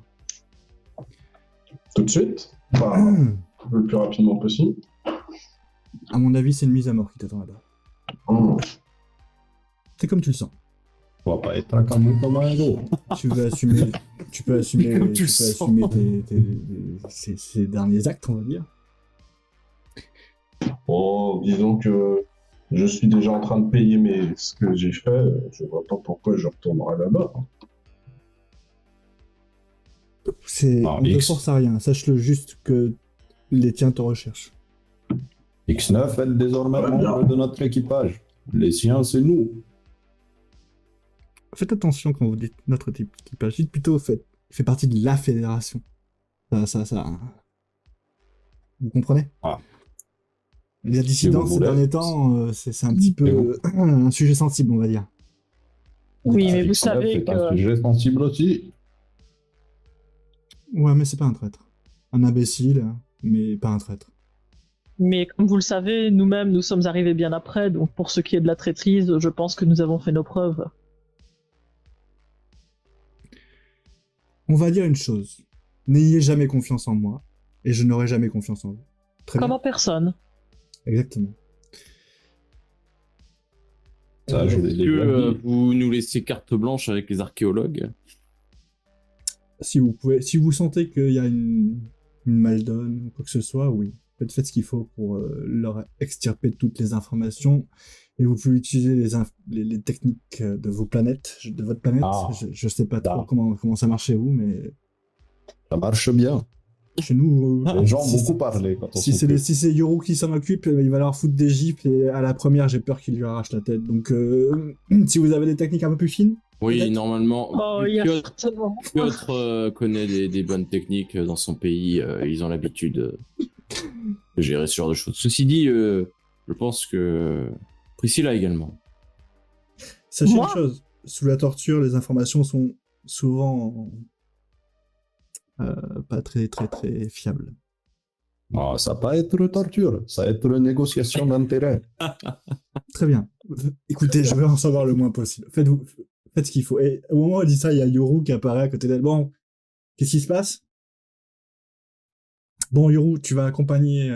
Tout de suite? Enfin, le plus rapidement possible. À mon avis, c'est une mise à mort qui t'attend là-bas. C'est comme tu le sens. On va pas être un camion comme un héros. Tu peux assumer Comme tu le sens. ces derniers actes, on va dire. Bon, disons que je suis déjà en train de payer ce que j'ai fait. Je vois pas pourquoi je retournerai là-bas. On ne te force à rien. Sache-le juste que les tiens te recherchent. X9 est désormais membre de notre équipage. Les siens, c'est nous. Faites attention quand vous dites notre équipage. Dites plutôt fait partie de la fédération. Ça. Vous comprenez? Les dissidents ces derniers temps, c'est un petit peu un sujet sensible, on va dire. Oui, mais vous savez que... C'est un sujet sensible aussi. Ouais, mais c'est pas un traître. Un imbécile, mais pas un traître. Mais comme vous le savez, nous-mêmes, nous sommes arrivés bien après, donc pour ce qui est de la traîtrise, je pense que nous avons fait nos preuves. On va dire une chose. N'ayez jamais confiance en moi, et je n'aurai jamais confiance en vous. Très Comme bien. en personne. Exactement. Ça, je l'ai Est-ce déjà que dit. vous nous laissez carte blanche avec les archéologues? Si vous sentez qu'il y a une maldonne ou quoi que ce soit, oui. Faites ce qu'il faut pour leur extirper toutes les informations. Et vous pouvez utiliser les techniques de vos planètes, de votre planète. Je sais pas trop comment ça marche chez vous, mais... Ça marche bien. Chez nous... Les gens ont beaucoup parlé. Si c'est Yoru qui s'en occupe, il va leur foutre des gifles et à la première, j'ai peur qu'il lui arrache la tête. Donc, si vous avez des techniques un peu plus fines... Oui, peut-être. normalement. Oh, il y a Piotr, certainement... Piotr connaît des bonnes techniques dans son pays. Ils ont l'habitude de gérer ce genre de choses. Ceci dit, je pense que Priscilla également. Sachez une chose, sous la torture, les informations sont souvent pas très fiables. Ça va pas être torture, ça va être négociation d'intérêt. Très bien. Écoutez, je veux en savoir le moins possible. Faites ce qu'il faut. Et au moment où elle dit ça, il y a Yoru qui apparaît à côté d'elle. Bon, qu'est-ce qui se passe? Bon, Yoru, tu vas accompagner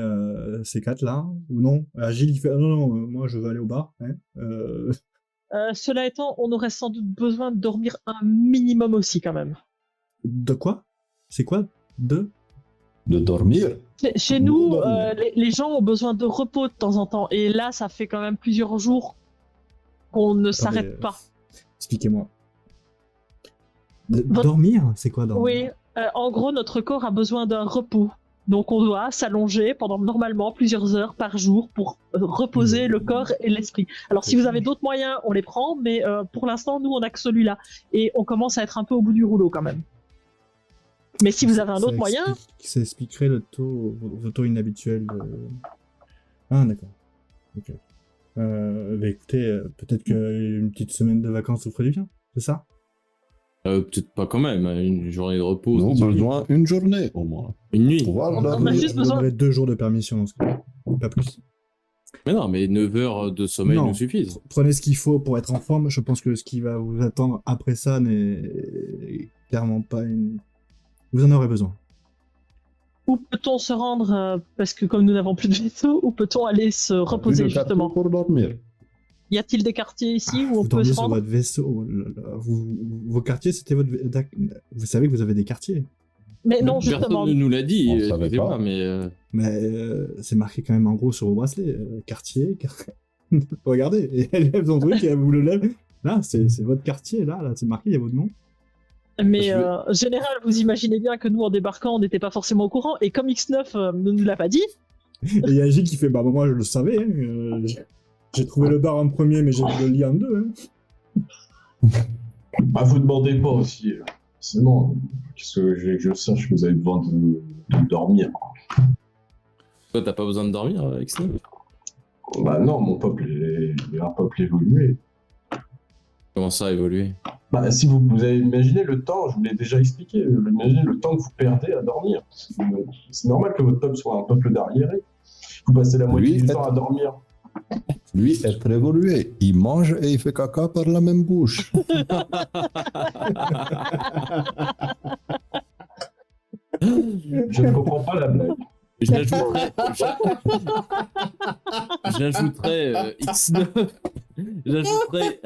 ces quatre-là, ou non? Gilles, il fait non, moi je veux aller au bar. Hein. Cela étant, on aurait sans doute besoin de dormir un minimum aussi, quand même. De quoi? C'est quoi? De dormir? Chez nous, les gens ont besoin de repos de temps en temps, et là, ça fait quand même plusieurs jours qu'on ne s'arrête pas. Expliquez-moi. Dormir? C'est quoi dormir? Oui, En gros, notre corps a besoin d'un repos. Donc on doit s'allonger pendant normalement plusieurs heures par jour pour reposer le corps et l'esprit. Alors si vous avez d'autres moyens, on les prend, mais pour l'instant, nous, on n'a que celui-là. Et on commence à être un peu au bout du rouleau quand même. Mais si vous avez un autre moyen... Ça expliquerait vos taux inhabituels. Ah, d'accord. Ok. Bah écoutez, peut-être qu'une petite semaine de vacances vous ferait du bien, c'est ça? Peut-être pas quand même, hein, une journée de repos. Nous avons ça suffit. besoin une journée au moins. Une nuit. Pouvoir On a dormir. juste Vous besoin- donnerez 2 jours de permission dans ce cas, pas plus. Mais non, mais 9 heures de sommeil Non. nous suffisent. Prenez ce qu'il faut pour être en forme. Je pense que ce qui va vous attendre après ça n'est clairement pas une... Vous en aurez besoin. Où peut-on se rendre parce que comme nous n'avons plus de vaisseau, où peut-on aller se reposer Plus de quartier justement? pour dormir. Y a-t-il des quartiers ici où on Vous peut dormiez se sur rendre? votre vaisseau. Oh là là. Vos quartiers, c'était votre... Vous savez que vous avez des quartiers. Mais non, Personne justement. ne nous l'a dit, On le savait excusez-moi, pas. mais... Mais c'est marqué quand même en gros sur vos bracelets. Quartier. Regardez, et elle lève son truc et elle vous le lève. Là, c'est votre quartier. Là, c'est marqué, il y a votre nom. Mais Je général, vous imaginez bien que nous, en débarquant, on n'était pas forcément au courant. Et comme X9 ne nous l'a pas dit, Et il y a J qui fait, bah moi je le savais, hein, j'ai trouvé le bar en premier, mais j'ai le lit en deux. Hein. Bah, vous demandez pas aussi. C'est bon. Qu'est-ce que j'ai que je sache que vous avez besoin de dormir? Toi, t'as pas besoin de dormir, X9? Bah non, mon peuple est un peuple évolué. Comment ça a évolué? Bah, si vous avez imaginé le temps, je vous l'ai déjà expliqué, imaginez le temps que vous perdez à dormir. C'est normal que votre peuple soit un peuple d'arriérés. Vous passez la moitié Oui, du temps à dormir. Lui, être évolué, il mange et il fait caca par la même bouche. Je ne comprends pas la blague. Je l'ajouterais... J'ajouterais X9. J'ajouterais...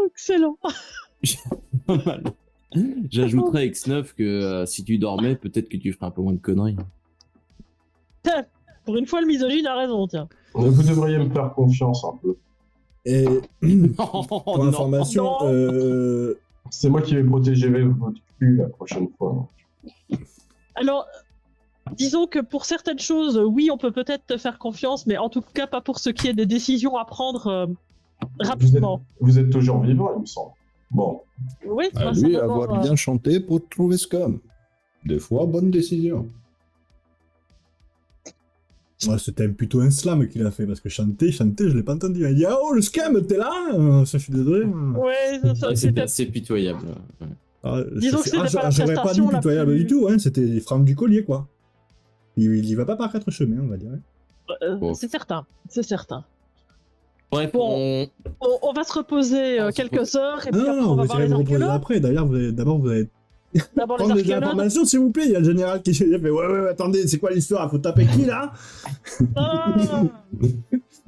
excellent. Pas mal. J'ajouterais X9 que si tu dormais, peut-être que tu ferais un peu moins de conneries. Pour une fois, le misogyne a raison, tiens. Vous devriez me faire confiance un peu. Et Oh, pour non. information, non. C'est moi qui vais protéger votre cul la prochaine fois. Alors, disons que pour certaines choses, oui, on peut peut-être te faire confiance, mais en tout cas, pas pour ce qui est des décisions à prendre rapidement. Vous êtes toujours vivant, il me semble. Bon, Oui, À bah, lui, simplement, avoir bien chanté pour trouver Scum. Des fois, bonne décision. ouais, c'était plutôt un slam qu'il a fait, parce que chanter, je l'ai pas entendu. Il dit, ah, oh, le scam, t'es là? Ça, je suis désolé. Ouais, ça, Ouais, c'était... c'est pitoyable. Ouais. Ah, Disons que c'était pas la j'aurais pas dit prestation la pitoyable plus- du tout, hein, c'était Franck du collier, quoi. Il y va pas par quatre chemins, on va dire. Bon. C'est certain, c'est certain. Bref, Bon. On va se reposer On se quelques heures, et puis Ah après, non, on va vous voir allez les vous reposer archéologues. après. D'ailleurs, d'abord, vous allez D'abord les prendre des archéologues. informations, s'il vous plaît. Il y a le général qui fait, ouais, attendez, c'est quoi l'histoire? Faut taper qui, là? Ah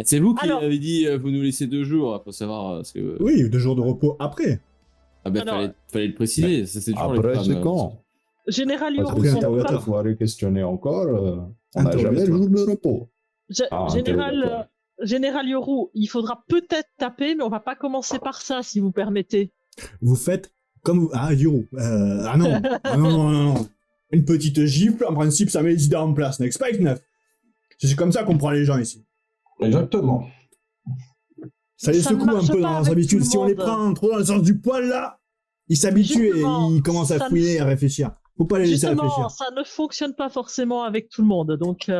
c'est vous qui Alors- avez dit vous nous laissez 2 jours, faut savoir ce que... Oui, 2 jours de repos après. Ah ben Alors- fallait le préciser, ça c'est toujours Après, les c'est femmes. quand? Général Parce Yoru, que Après, si on interrogatoire. va aller questionner encore, on n'a jamais le Interrogatoire. jour de repos. Général, interrogatoire. Général Yoru, il faudra peut-être taper, mais on va pas commencer par ça, si vous permettez. Vous faites comme vous... Ah, Yuru. Ah non. Ah non. Une petite gifle, en principe, ça met les idées en place, n'est-ce pas, X9? C'est comme ça qu'on prend les gens ici. exactement. Ça les Ça ne secoue un marche peu pas dans leurs avec habitudes. tout le Si on les monde. prend trop dans le sens du poil, là, ils s'habituent et Justement, ils commencent à ça ne- fouiner et à réfléchir. Faut pas les laisser Justement, réfléchir. ça ne fonctionne pas forcément avec tout le monde, donc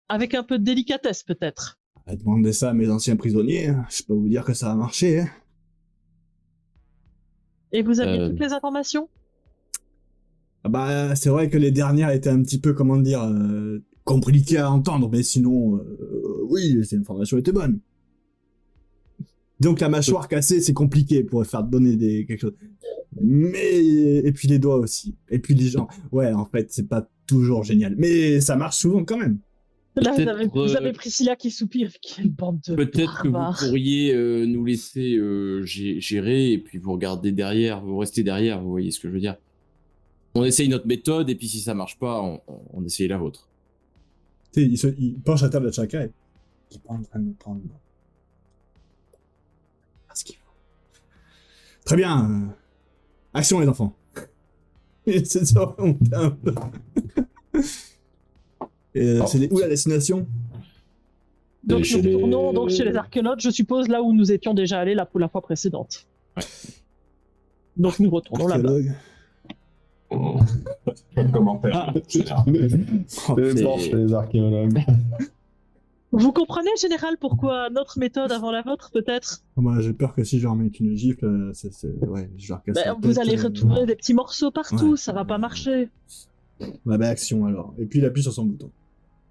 avec un peu de délicatesse peut-être. Demandez ça à mes anciens prisonniers, je peux vous dire que ça a marché. Hein. Et vous aviez Euh. toutes les informations? Ah bah, c'est vrai que les dernières étaient un petit peu, comment dire, compliquées à entendre, mais sinon, oui, les informations étaient bonnes. Donc la mâchoire cassée, c'est compliqué pour faire donner quelque chose. Mais, et puis les doigts aussi. Et puis les gens. Ouais, en fait, c'est pas toujours génial. Mais ça marche souvent quand même. Là, Peut-être, vous avez Priscilla qui soupire. Quelle bande de Peut-être que vous barbares. pourriez nous laisser gérer et puis vous regardez derrière, vous restez derrière, vous voyez ce que je veux dire. On essaye notre méthode et puis si ça marche pas, on essaye la vôtre. Tu sais, il penche à table de chacun. qui est pas en train de nous prendre. Parce qu'il faut. Très bien. Action, les enfants. C'est ça, remonter un peu. Et c'est où la destination? Donc chez nous retournons les- donc chez les archéologues, je suppose, là où nous étions déjà allés la fois précédente. Ouais. Donc nous retournons là-bas. Archéologue. Pas de commentaire. Ah. Général. Oh, C'est c'est- bon chez les archéologues. Vous comprenez, général, pourquoi notre méthode avant la vôtre, peut-être? moi, j'ai peur que si je leur mets une gifle, ouais, je leur casse la Vous tête, allez retrouver des petits morceaux partout, Ouais. ça va pas marcher. Bah, action alors. Et puis il appuie sur son bouton.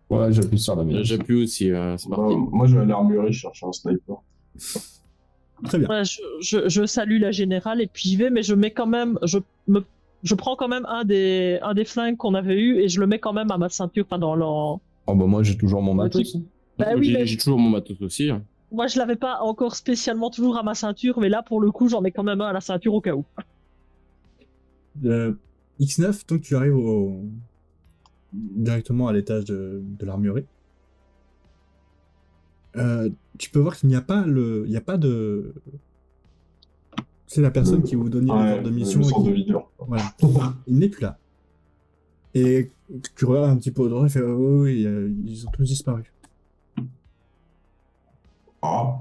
Ouais, j'appuie sur la mienne. J'appuie aussi, c'est parti. Moi, je vais à l'armurerie chercher un sniper. Très bien. Ouais, je salue la générale et puis j'y vais, mais je mets quand même, je prends quand même un des flingues qu'on avait eu et je le mets quand même à ma ceinture, enfin dans Oh, bah, moi, j'ai toujours mon Le matos. Bah oui, mais J'ai toujours mon matos aussi. Hein. moi je l'avais pas encore spécialement toujours à ma ceinture, mais là pour le coup j'en ai quand même un à la ceinture au cas où. X9, donc tu arrives directement à l'étage de l'armurerie. Tu peux voir qu'il n'y a pas il n'y a pas de. C'est la personne qui vous donnait l'ordre de mission. le et centre qui- de videur. Voilà. Il n'est plus là. Et tu regardes un petit peu autour et fais oui, ils ont tous disparu. Ah.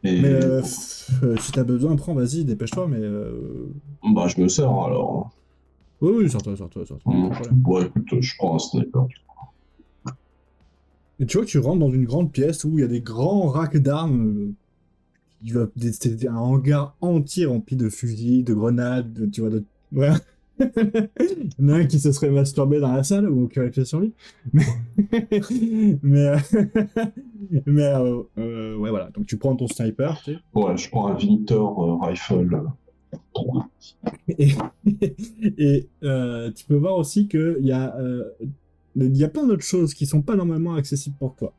Et Mais si t'as besoin, prends, vas-y, dépêche-toi, mais. bah, je me sers alors. Oui, sors-toi. Pas de problème. Bon, écoute, je prends un sniper. Et tu vois que tu rentres dans une grande pièce où il y a des grands racks d'armes. C'est un hangar entier rempli de fusils, de grenades, tu vois, ouais. Il y en a un qui se serait masturbé dans la salle ou qui aurait fait sur lui. Mais, ouais, voilà. Donc tu prends ton sniper, tu sais. Ouais, je prends un Winter Rifle. Et tu peux voir aussi qu'il y a plein d'autres choses qui sont pas normalement accessibles pour toi.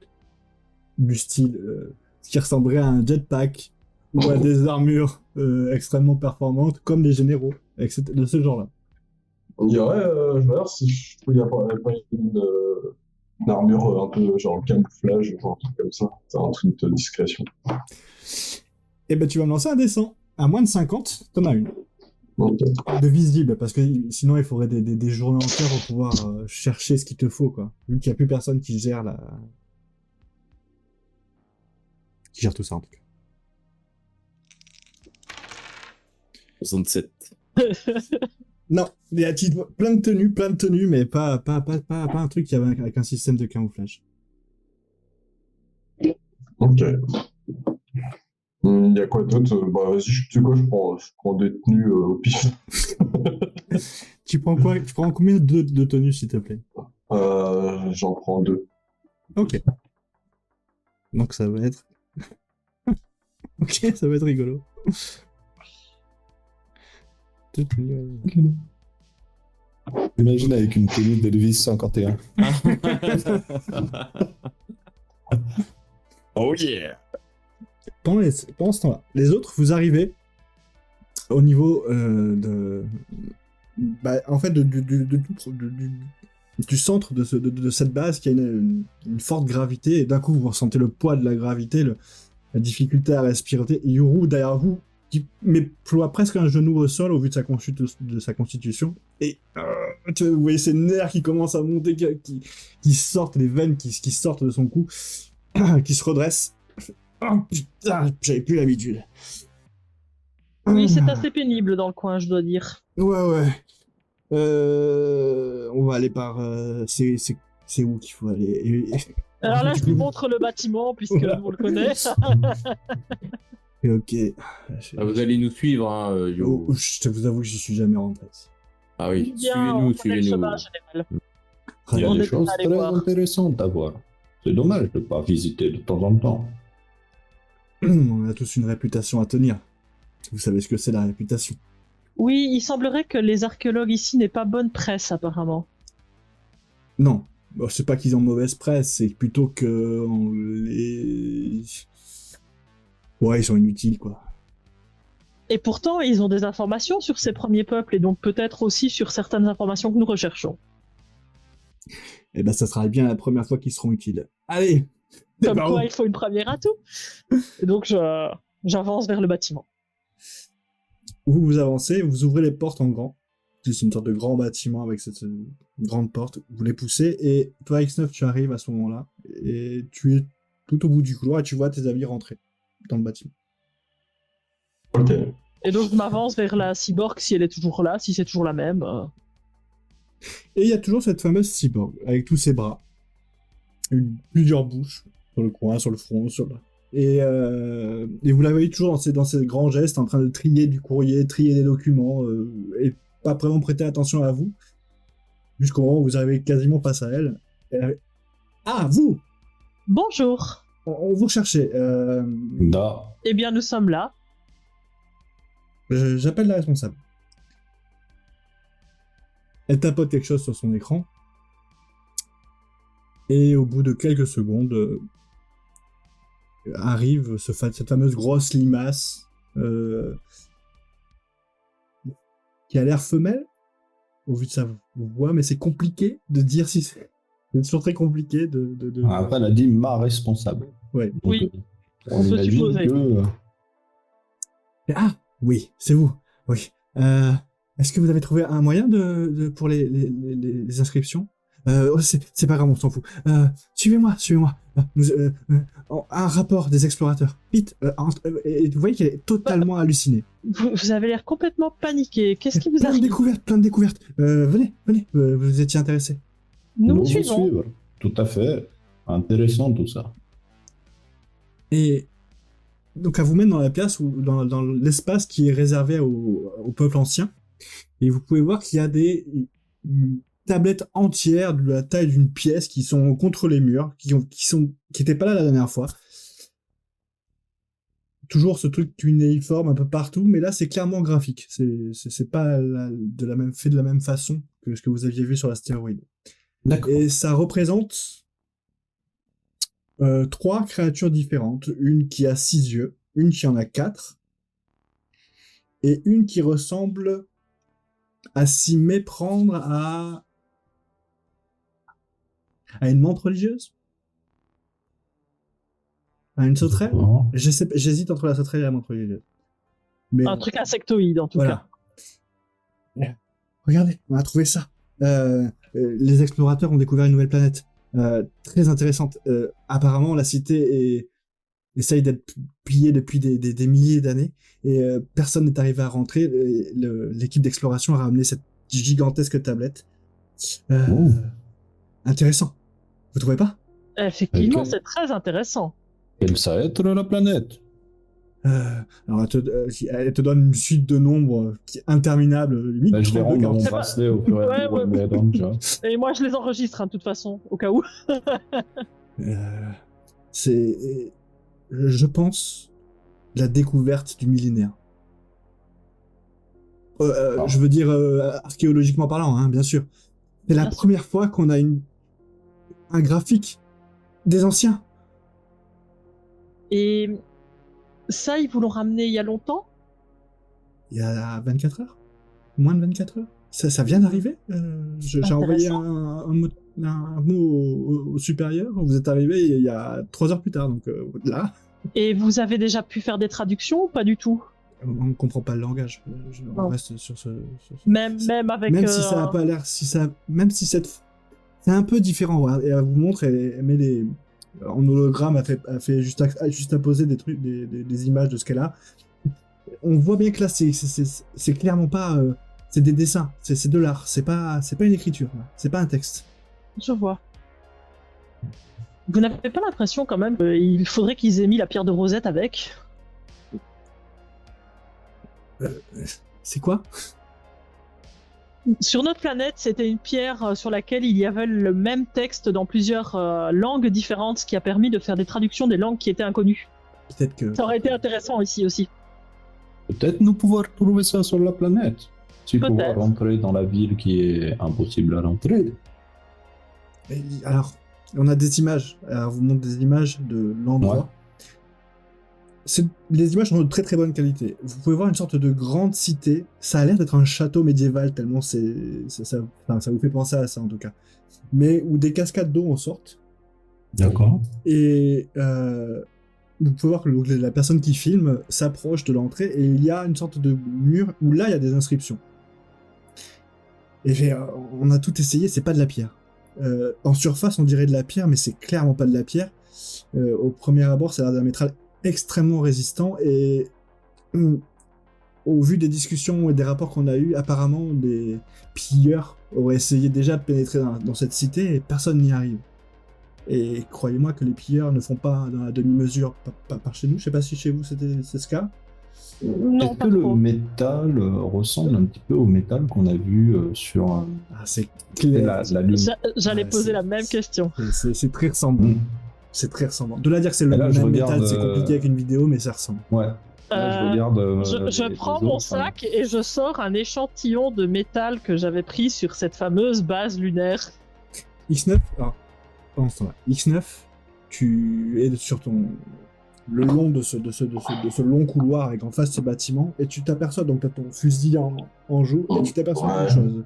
Du style, ce qui ressemblerait à un jetpack ou à des armures extrêmement performantes comme les généraux, de ce genre-là. On dirait, je vais voir si il y a pas une armure un peu genre camouflage, genre un truc comme ça. C'est un truc de discrétion. Et ben tu vas me lancer un dessin. À moins de 50, t'en as une. Ok. De visible, parce que sinon il faudrait des journées entières pour pouvoir chercher ce qu'il te faut, quoi. Vu qu'il n'y a plus personne qui gère qui gère tout ça, en tout cas. 67. Non, il y a plein de tenues, mais pas un truc qui avait avec un système de camouflage. Ok. Il y a quoi d'autre? Bah, vas-y, tu sais quoi, je prends des tenues au pif. Tu prends quoi? Tu prends combien de tenues, s'il te plaît? J'en prends 2. Ok. Donc ça va être... ok, ça va être rigolo. Deux tenues, Imagine avec une tenue d'Elvis 51. Oh yeah! Pendant ce temps-là, les autres, vous arrivez au niveau en fait, du centre de cette base qui a une forte gravité, et d'un coup, vous ressentez le poids de la gravité, la difficulté à respirer, et Yuru derrière vous, qui déploie presque un genou au sol au vu de sa constitution, et vous voyez ses nerfs qui commencent à monter, qui sortent, les veines qui sortent de son cou, qui se redressent. Oh putain, j'avais plus l'habitude. Oui, c'est assez pénible dans le coin, je dois dire. Ouais. On va aller par... c'est où qu'il faut aller? Alors là, je lui montre le bâtiment, puisque Voilà. on le connaît. Ok. Ah, vous allez nous suivre, hein, Yo. Je vous avoue que j'y suis jamais rentré. Ah oui, Bien, on connaît le suivez-nous. chemin général. Il y a On des est choses allé très voir. intéressantes à voir. C'est dommage de ne pas visiter de temps en temps. On a tous une réputation à tenir. Vous savez ce que c'est la réputation. Oui, il semblerait que les archéologues ici n'aient pas bonne presse, apparemment. Non. Bon, c'est pas qu'ils ont mauvaise presse, c'est plutôt que ouais, ils sont inutiles, quoi. Et pourtant, ils ont des informations sur ces premiers peuples, et donc peut-être aussi sur certaines informations que nous recherchons. Et ben, ça sera bien la première fois qu'ils seront utiles. Allez, Comme Bah, quoi, oh. il faut une première à tout. Et donc, j'avance vers le bâtiment. Vous avancez, vous ouvrez les portes en grand. C'est une sorte de grand bâtiment avec cette grande porte. Vous les poussez et toi, X9, tu arrives à ce moment-là et tu es tout au bout du couloir et tu vois tes amis rentrer dans le bâtiment. Ok. Et donc, je m'avance vers la cyborg si elle est toujours là, si c'est toujours la même. Et il y a toujours cette fameuse cyborg avec tous ses bras, plusieurs bouches sur le coin, sur le front, et vous la voyez toujours dans ces grands gestes, en train de trier du courrier, trier des documents, et pas vraiment prêter attention à vous, jusqu'au moment où vous arrivez quasiment face à elle. Ah, vous! Bonjour. On vous recherchait. Da. Eh bien, nous sommes là. J'appelle la responsable. Elle tapote quelque chose sur son écran. Et au bout de quelques secondes, arrive cette fameuse grosse limace qui a l'air femelle, au vu de sa voix, mais c'est compliqué de dire si c'est... C'est toujours très compliqué de... Après, elle a dit ma responsable. Ouais. Donc, Oui. on peut imagine supposer. que... Ah, oui, c'est vous. Oui. Est-ce que vous avez trouvé un moyen pour les inscriptions? Oh, c'est pas grave, on s'en fout. Suivez-moi. Un rapport des explorateurs. Vite. Et vous voyez qu'elle est totalement hallucinée. Vous avez l'air complètement paniqué. Qu'est-ce qui vous Plein de arrive? découvertes. Venez. Vous étiez intéressés. Nous vous suivons. suivre. Tout à fait. Intéressant tout ça. Et donc, elle vous mène dans la pièce ou dans l'espace qui est réservé au peuple ancien. Et vous pouvez voir qu'il y a des tablettes entières de la taille d'une pièce qui sont contre les murs, qui étaient pas là la dernière fois. Toujours ce truc cunéiforme un peu partout, mais là c'est clairement graphique. C'est pas fait de la même façon que ce que vous aviez vu sur l'astéroïde. D'accord. Et ça représente 3 créatures différentes. Une qui a 6 yeux, une qui en a 4, et une qui ressemble à s'y méprendre à une menthe religieuse, à une sauterelle. Oh. J'hésite entre la sauterelle et la menthe religieuse. Mais Un truc insectoïde, en tout cas. Regardez, on a trouvé ça. Les explorateurs ont découvert une nouvelle planète. Très intéressante. Apparemment, la cité essaye d'être pillée depuis des milliers d'années et personne n'est arrivé à rentrer. L'équipe d'exploration a ramené cette gigantesque tablette. Oh. Intéressant. Vous trouvez pas? Effectivement, Ok. c'est très intéressant. Quelle ça être la planète? Alors, elle te donne une suite de nombres interminables. Limite Ben, je les 32 rentre dans mon C'est pas- bracelet au fur et à Ouais, mesure. ouais, elle me les donne, tu vois. Et moi, je les enregistre, hein, de toute façon, au cas où. C'est, je pense, la découverte du millénaire. Je veux dire, archéologiquement parlant, hein, bien sûr. C'est la Bien sûr. première fois qu'on a un graphique des anciens. Et ça, ils vous l'ont ramené il y a longtemps? Il y a 24 heures? Moins de 24 heures? Ça vient d'arriver? J'ai envoyé un mot au supérieur. Vous êtes arrivé il y a 3 heures plus tard, donc là, Et vous avez déjà pu faire des traductions ou pas du tout? on ne comprend pas le langage. On Non. reste sur ce... Même avec... Même si ça a pas l'air, même si c'est un peu différent. Voilà. Et elle vous montre, elle met des, en hologramme, elle fait juste à poser des trucs, des images de ce qu'elle a. On voit bien que là, c'est clairement pas, c'est des dessins, c'est de l'art, c'est pas une écriture, là. C'est pas un texte. Je vois. Vous n'avez pas l'impression quand même qu'il faudrait qu'ils aient mis la pierre de Rosette avec? C'est quoi? Sur notre planète, c'était une pierre sur laquelle il y avait le même texte dans plusieurs langues différentes, ce qui a permis de faire des traductions des langues qui étaient inconnues. Peut-être que... Ça aurait été intéressant ici aussi. Peut-être nous pouvoir trouver ça sur la planète. Si Peut-être. pouvoir rentrer dans la ville qui est impossible à rentrer. Alors, on a des images. Alors, on vous montre des images de l'endroit. Ouais. Les images sont de très très bonne qualité. Vous pouvez voir une sorte de grande cité. Ça a l'air d'être un château médiéval, tellement ça vous fait penser à ça en tout cas. Mais où des cascades d'eau en sortent. D'accord. Et vous pouvez voir que la personne qui filme s'approche de l'entrée et il y a une sorte de mur où là il y a des inscriptions. Et on a tout essayé, c'est pas de la pierre. En surface, on dirait de la pierre, mais c'est clairement pas de la pierre. Au premier abord, ça a l'air d'un métal extrêmement résistant et au vu des discussions et des rapports qu'on a eus, apparemment des pilleurs auraient essayé déjà de pénétrer dans cette cité et personne n'y arrive. Et croyez-moi que les pilleurs ne font pas dans la demi-mesure par chez nous. Je sais pas si chez vous c'est ce cas. Non, Est-ce pas que trop. le métal ressemble un petit peu au métal qu'on a vu sur C'est clair. la lune? J'allais Ouais, poser c'est- la même question. C'est très ressemblant. Mm. C'est très ressemblant. De là à dire que c'est le Et là, je même regarde, métal, c'est compliqué avec une vidéo, mais ça ressemble. Ouais. Là, je regarde. Je les prends autres, mon sac et je sors un échantillon de métal que j'avais pris sur cette fameuse base lunaire. X9, alors, pendant ce temps-là, X9, tu es sur le long de ce long couloir avec en face ces bâtiments, et tu t'aperçois, donc tu as ton fusil en joue, et tu t'aperçois Ouais. une chose.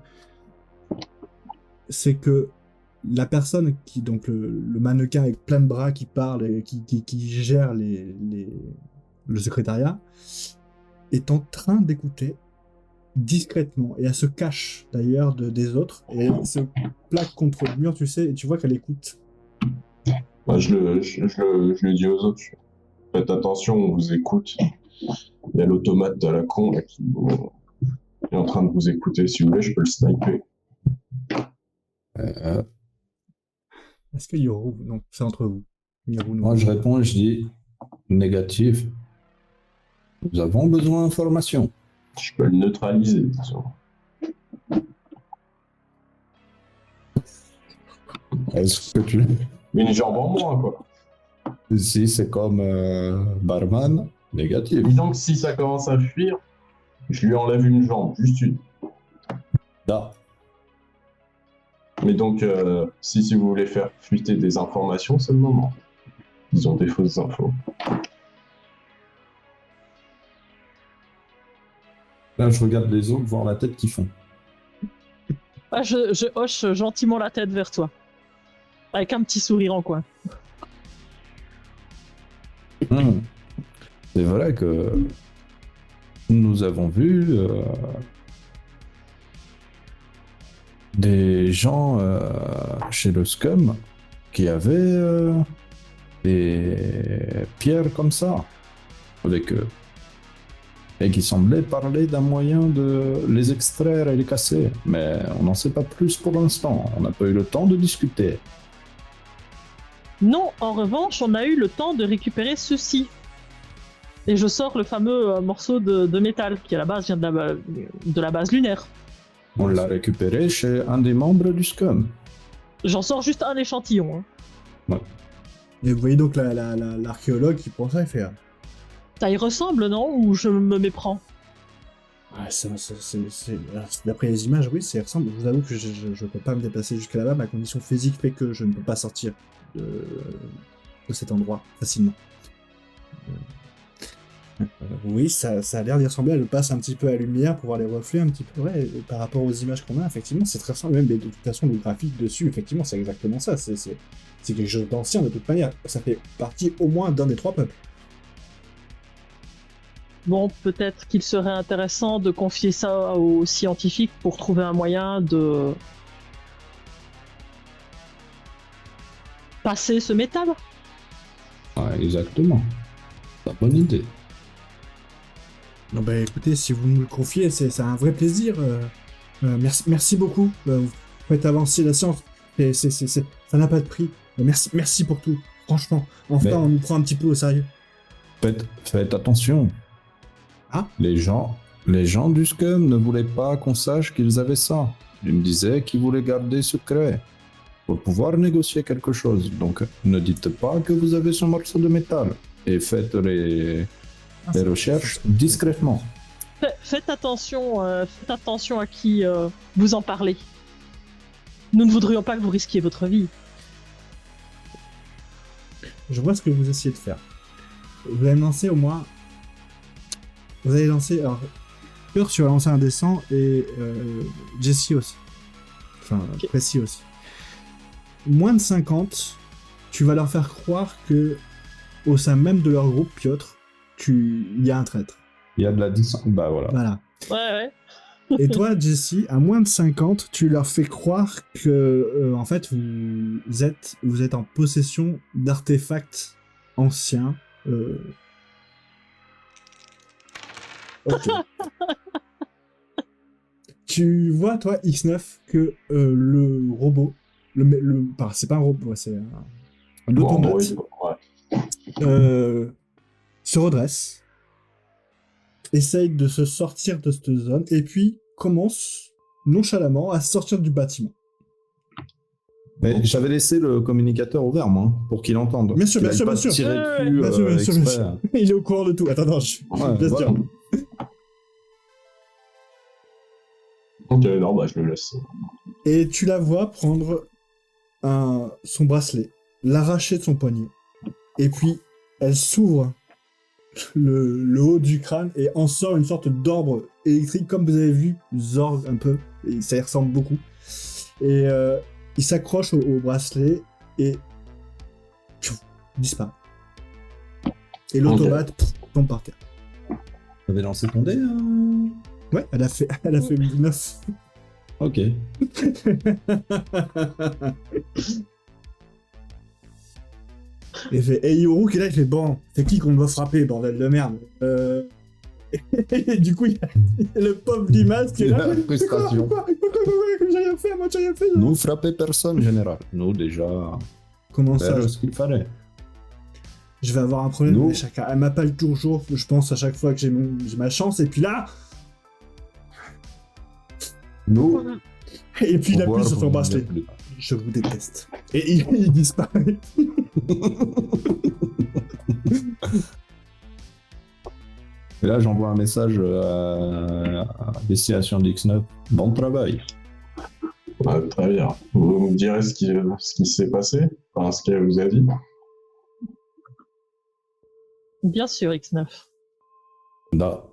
C'est que la personne qui, donc le mannequin avec plein de bras qui parle et qui gère le secrétariat, est en train d'écouter discrètement, et elle se cache d'ailleurs des autres, et elle se plaque contre le mur, tu sais, et tu vois qu'elle écoute. Moi, je le dis aux autres. Faites attention, on vous écoute. Il y a l'automate à la con là, qui est en train de vous écouter. Si vous voulez, je peux le sniper. Est-ce que Yoru... Non, c'est entre vous. Yoru, non. Moi, je réponds, je dis négatif. Nous avons besoin d'informations. Je peux le neutraliser. De toute façon. Est-ce que tu. Une jambe en moins, quoi. Si c'est comme barman, négatif. Disons que si ça commence à fuir, je lui enlève une jambe, juste une. Là. Mais donc, si vous voulez faire fuiter des informations, c'est le moment. Ils ont des fausses infos. Là, je regarde les autres, voir la tête qu'ils font. Ah, je hoche gentiment la tête vers toi. Avec un petit sourire en coin. C'est vrai que nous avons vu des gens chez le Scum qui avaient des pierres comme ça avec eux et qui semblaient parler d'un moyen de les extraire et les casser. Mais on n'en sait pas plus pour l'instant. On n'a pas eu le temps de discuter. Non, en revanche, on a eu le temps de récupérer ceci. Et je sors le fameux morceau de métal qui à la base vient de la base lunaire. On l'a récupéré chez un des membres du Scum. J'en sors juste un échantillon. Hein. Et vous voyez donc l'archéologue qui prend ça et fait... Ça y ressemble, non? Ou je me méprends? D'après les images, oui, ça ressemble. Je vous avoue que je ne peux pas me déplacer jusqu'à là-bas. Ma condition physique fait que je ne peux pas sortir de cet endroit facilement. Oui, ça a l'air d'y ressembler. Elle passe un petit peu à la lumière pour voir les reflets un petit peu. Ouais, et par rapport aux images qu'on a, effectivement, c'est très ressemblant. Même de toute façon, le graphique dessus, effectivement, c'est exactement ça. C'est quelque chose d'ancien de toute manière. Ça fait partie au moins d'un des trois peuples. Bon, peut-être qu'il serait intéressant de confier ça aux scientifiques pour trouver un moyen de passer ce métal. Ouais, exactement. C'est une bonne idée. Non, bah écoutez, si vous nous le confiez, c'est un vrai plaisir. Merci beaucoup. Vous faites avancer la science. Ça n'a pas de prix. Merci pour tout. Franchement, enfin, on nous prend un petit peu au sérieux. Faites attention. Ah. Les gens du Scum ne voulaient pas qu'on sache qu'ils avaient ça. Ils me disaient qu'ils voulaient garder secret pour pouvoir négocier quelque chose. Donc, ne dites pas que vous avez ce morceau de métal et faites les recherches discrètement. Faites attention à qui vous en parlez. Nous ne voudrions pas que vous risquiez votre vie. Je vois ce que vous essayez de faire. Vous allez me lancer au moins... Vous allez lancer... Alors, Peur, tu vas lancer un descend et Jessie aussi. Enfin, Ok. Précis aussi. Moins de 50, tu vas leur faire croire que au sein même de leur groupe, Piotr, il y a un traître. Il y a de la distance. Bah voilà. Voilà. Ouais. Et toi, Jesse, à moins de 50, tu leur fais croire que, en fait, vous êtes en possession d'artefacts anciens. Ok. Tu vois, toi, X9, que le robot, c'est pas un robot, c'est un automate, Ouais. se redresse, essaye de se sortir de cette zone, et puis commence nonchalamment à sortir du bâtiment. Mais j'avais laissé le communicateur ouvert, moi, pour qu'il entende. Bien sûr, Qu'il bien aille sûr, pas bien sûr. tirer Ouais, dessus, Bien sûr, bien sûr, bien exprès. sûr. Il est au courant de tout. Attends, non, Ouais, bien voilà. sûr. Ok, non, bah je le laisse. Et tu la vois prendre son bracelet, l'arracher de son poignet, et puis elle s'ouvre le haut du crâne et en sort une sorte d'orbe électrique, comme vous avez vu, Zorg un peu, et ça y ressemble beaucoup. Et il s'accroche au bracelet et pfiou, disparaît. Et l'automate tombe par terre. T'avais lancé ton dé Ouais, elle a fait 9. Ok. Et fait, et Yoru qui est là, il fait bon, c'est qui qu'on doit frapper, bordel de merde. Et du coup, il y a le pauvre Dimas qui est là. La frustration. Quoi, j'ai rien fait, moi j'ai rien fait. Nous frapper personne, général. Nous, déjà, Comment ça faire ce qu'il fallait. Je vais avoir un problème Nous- avec chacun. Elle m'appelle toujours, je pense, à chaque fois que j'ai ma chance, et puis là, Nous, et puis il appuie pouvoir, sur son vous bracelet. n'êtes plus. Je vous déteste. Et il disparaît. Et là, j'envoie un message à destination d'X9. Bon travail. Ouais, très bien. Vous me direz ce qui s'est passé, enfin ce qu'elle vous a dit. Bien sûr, X9. Là,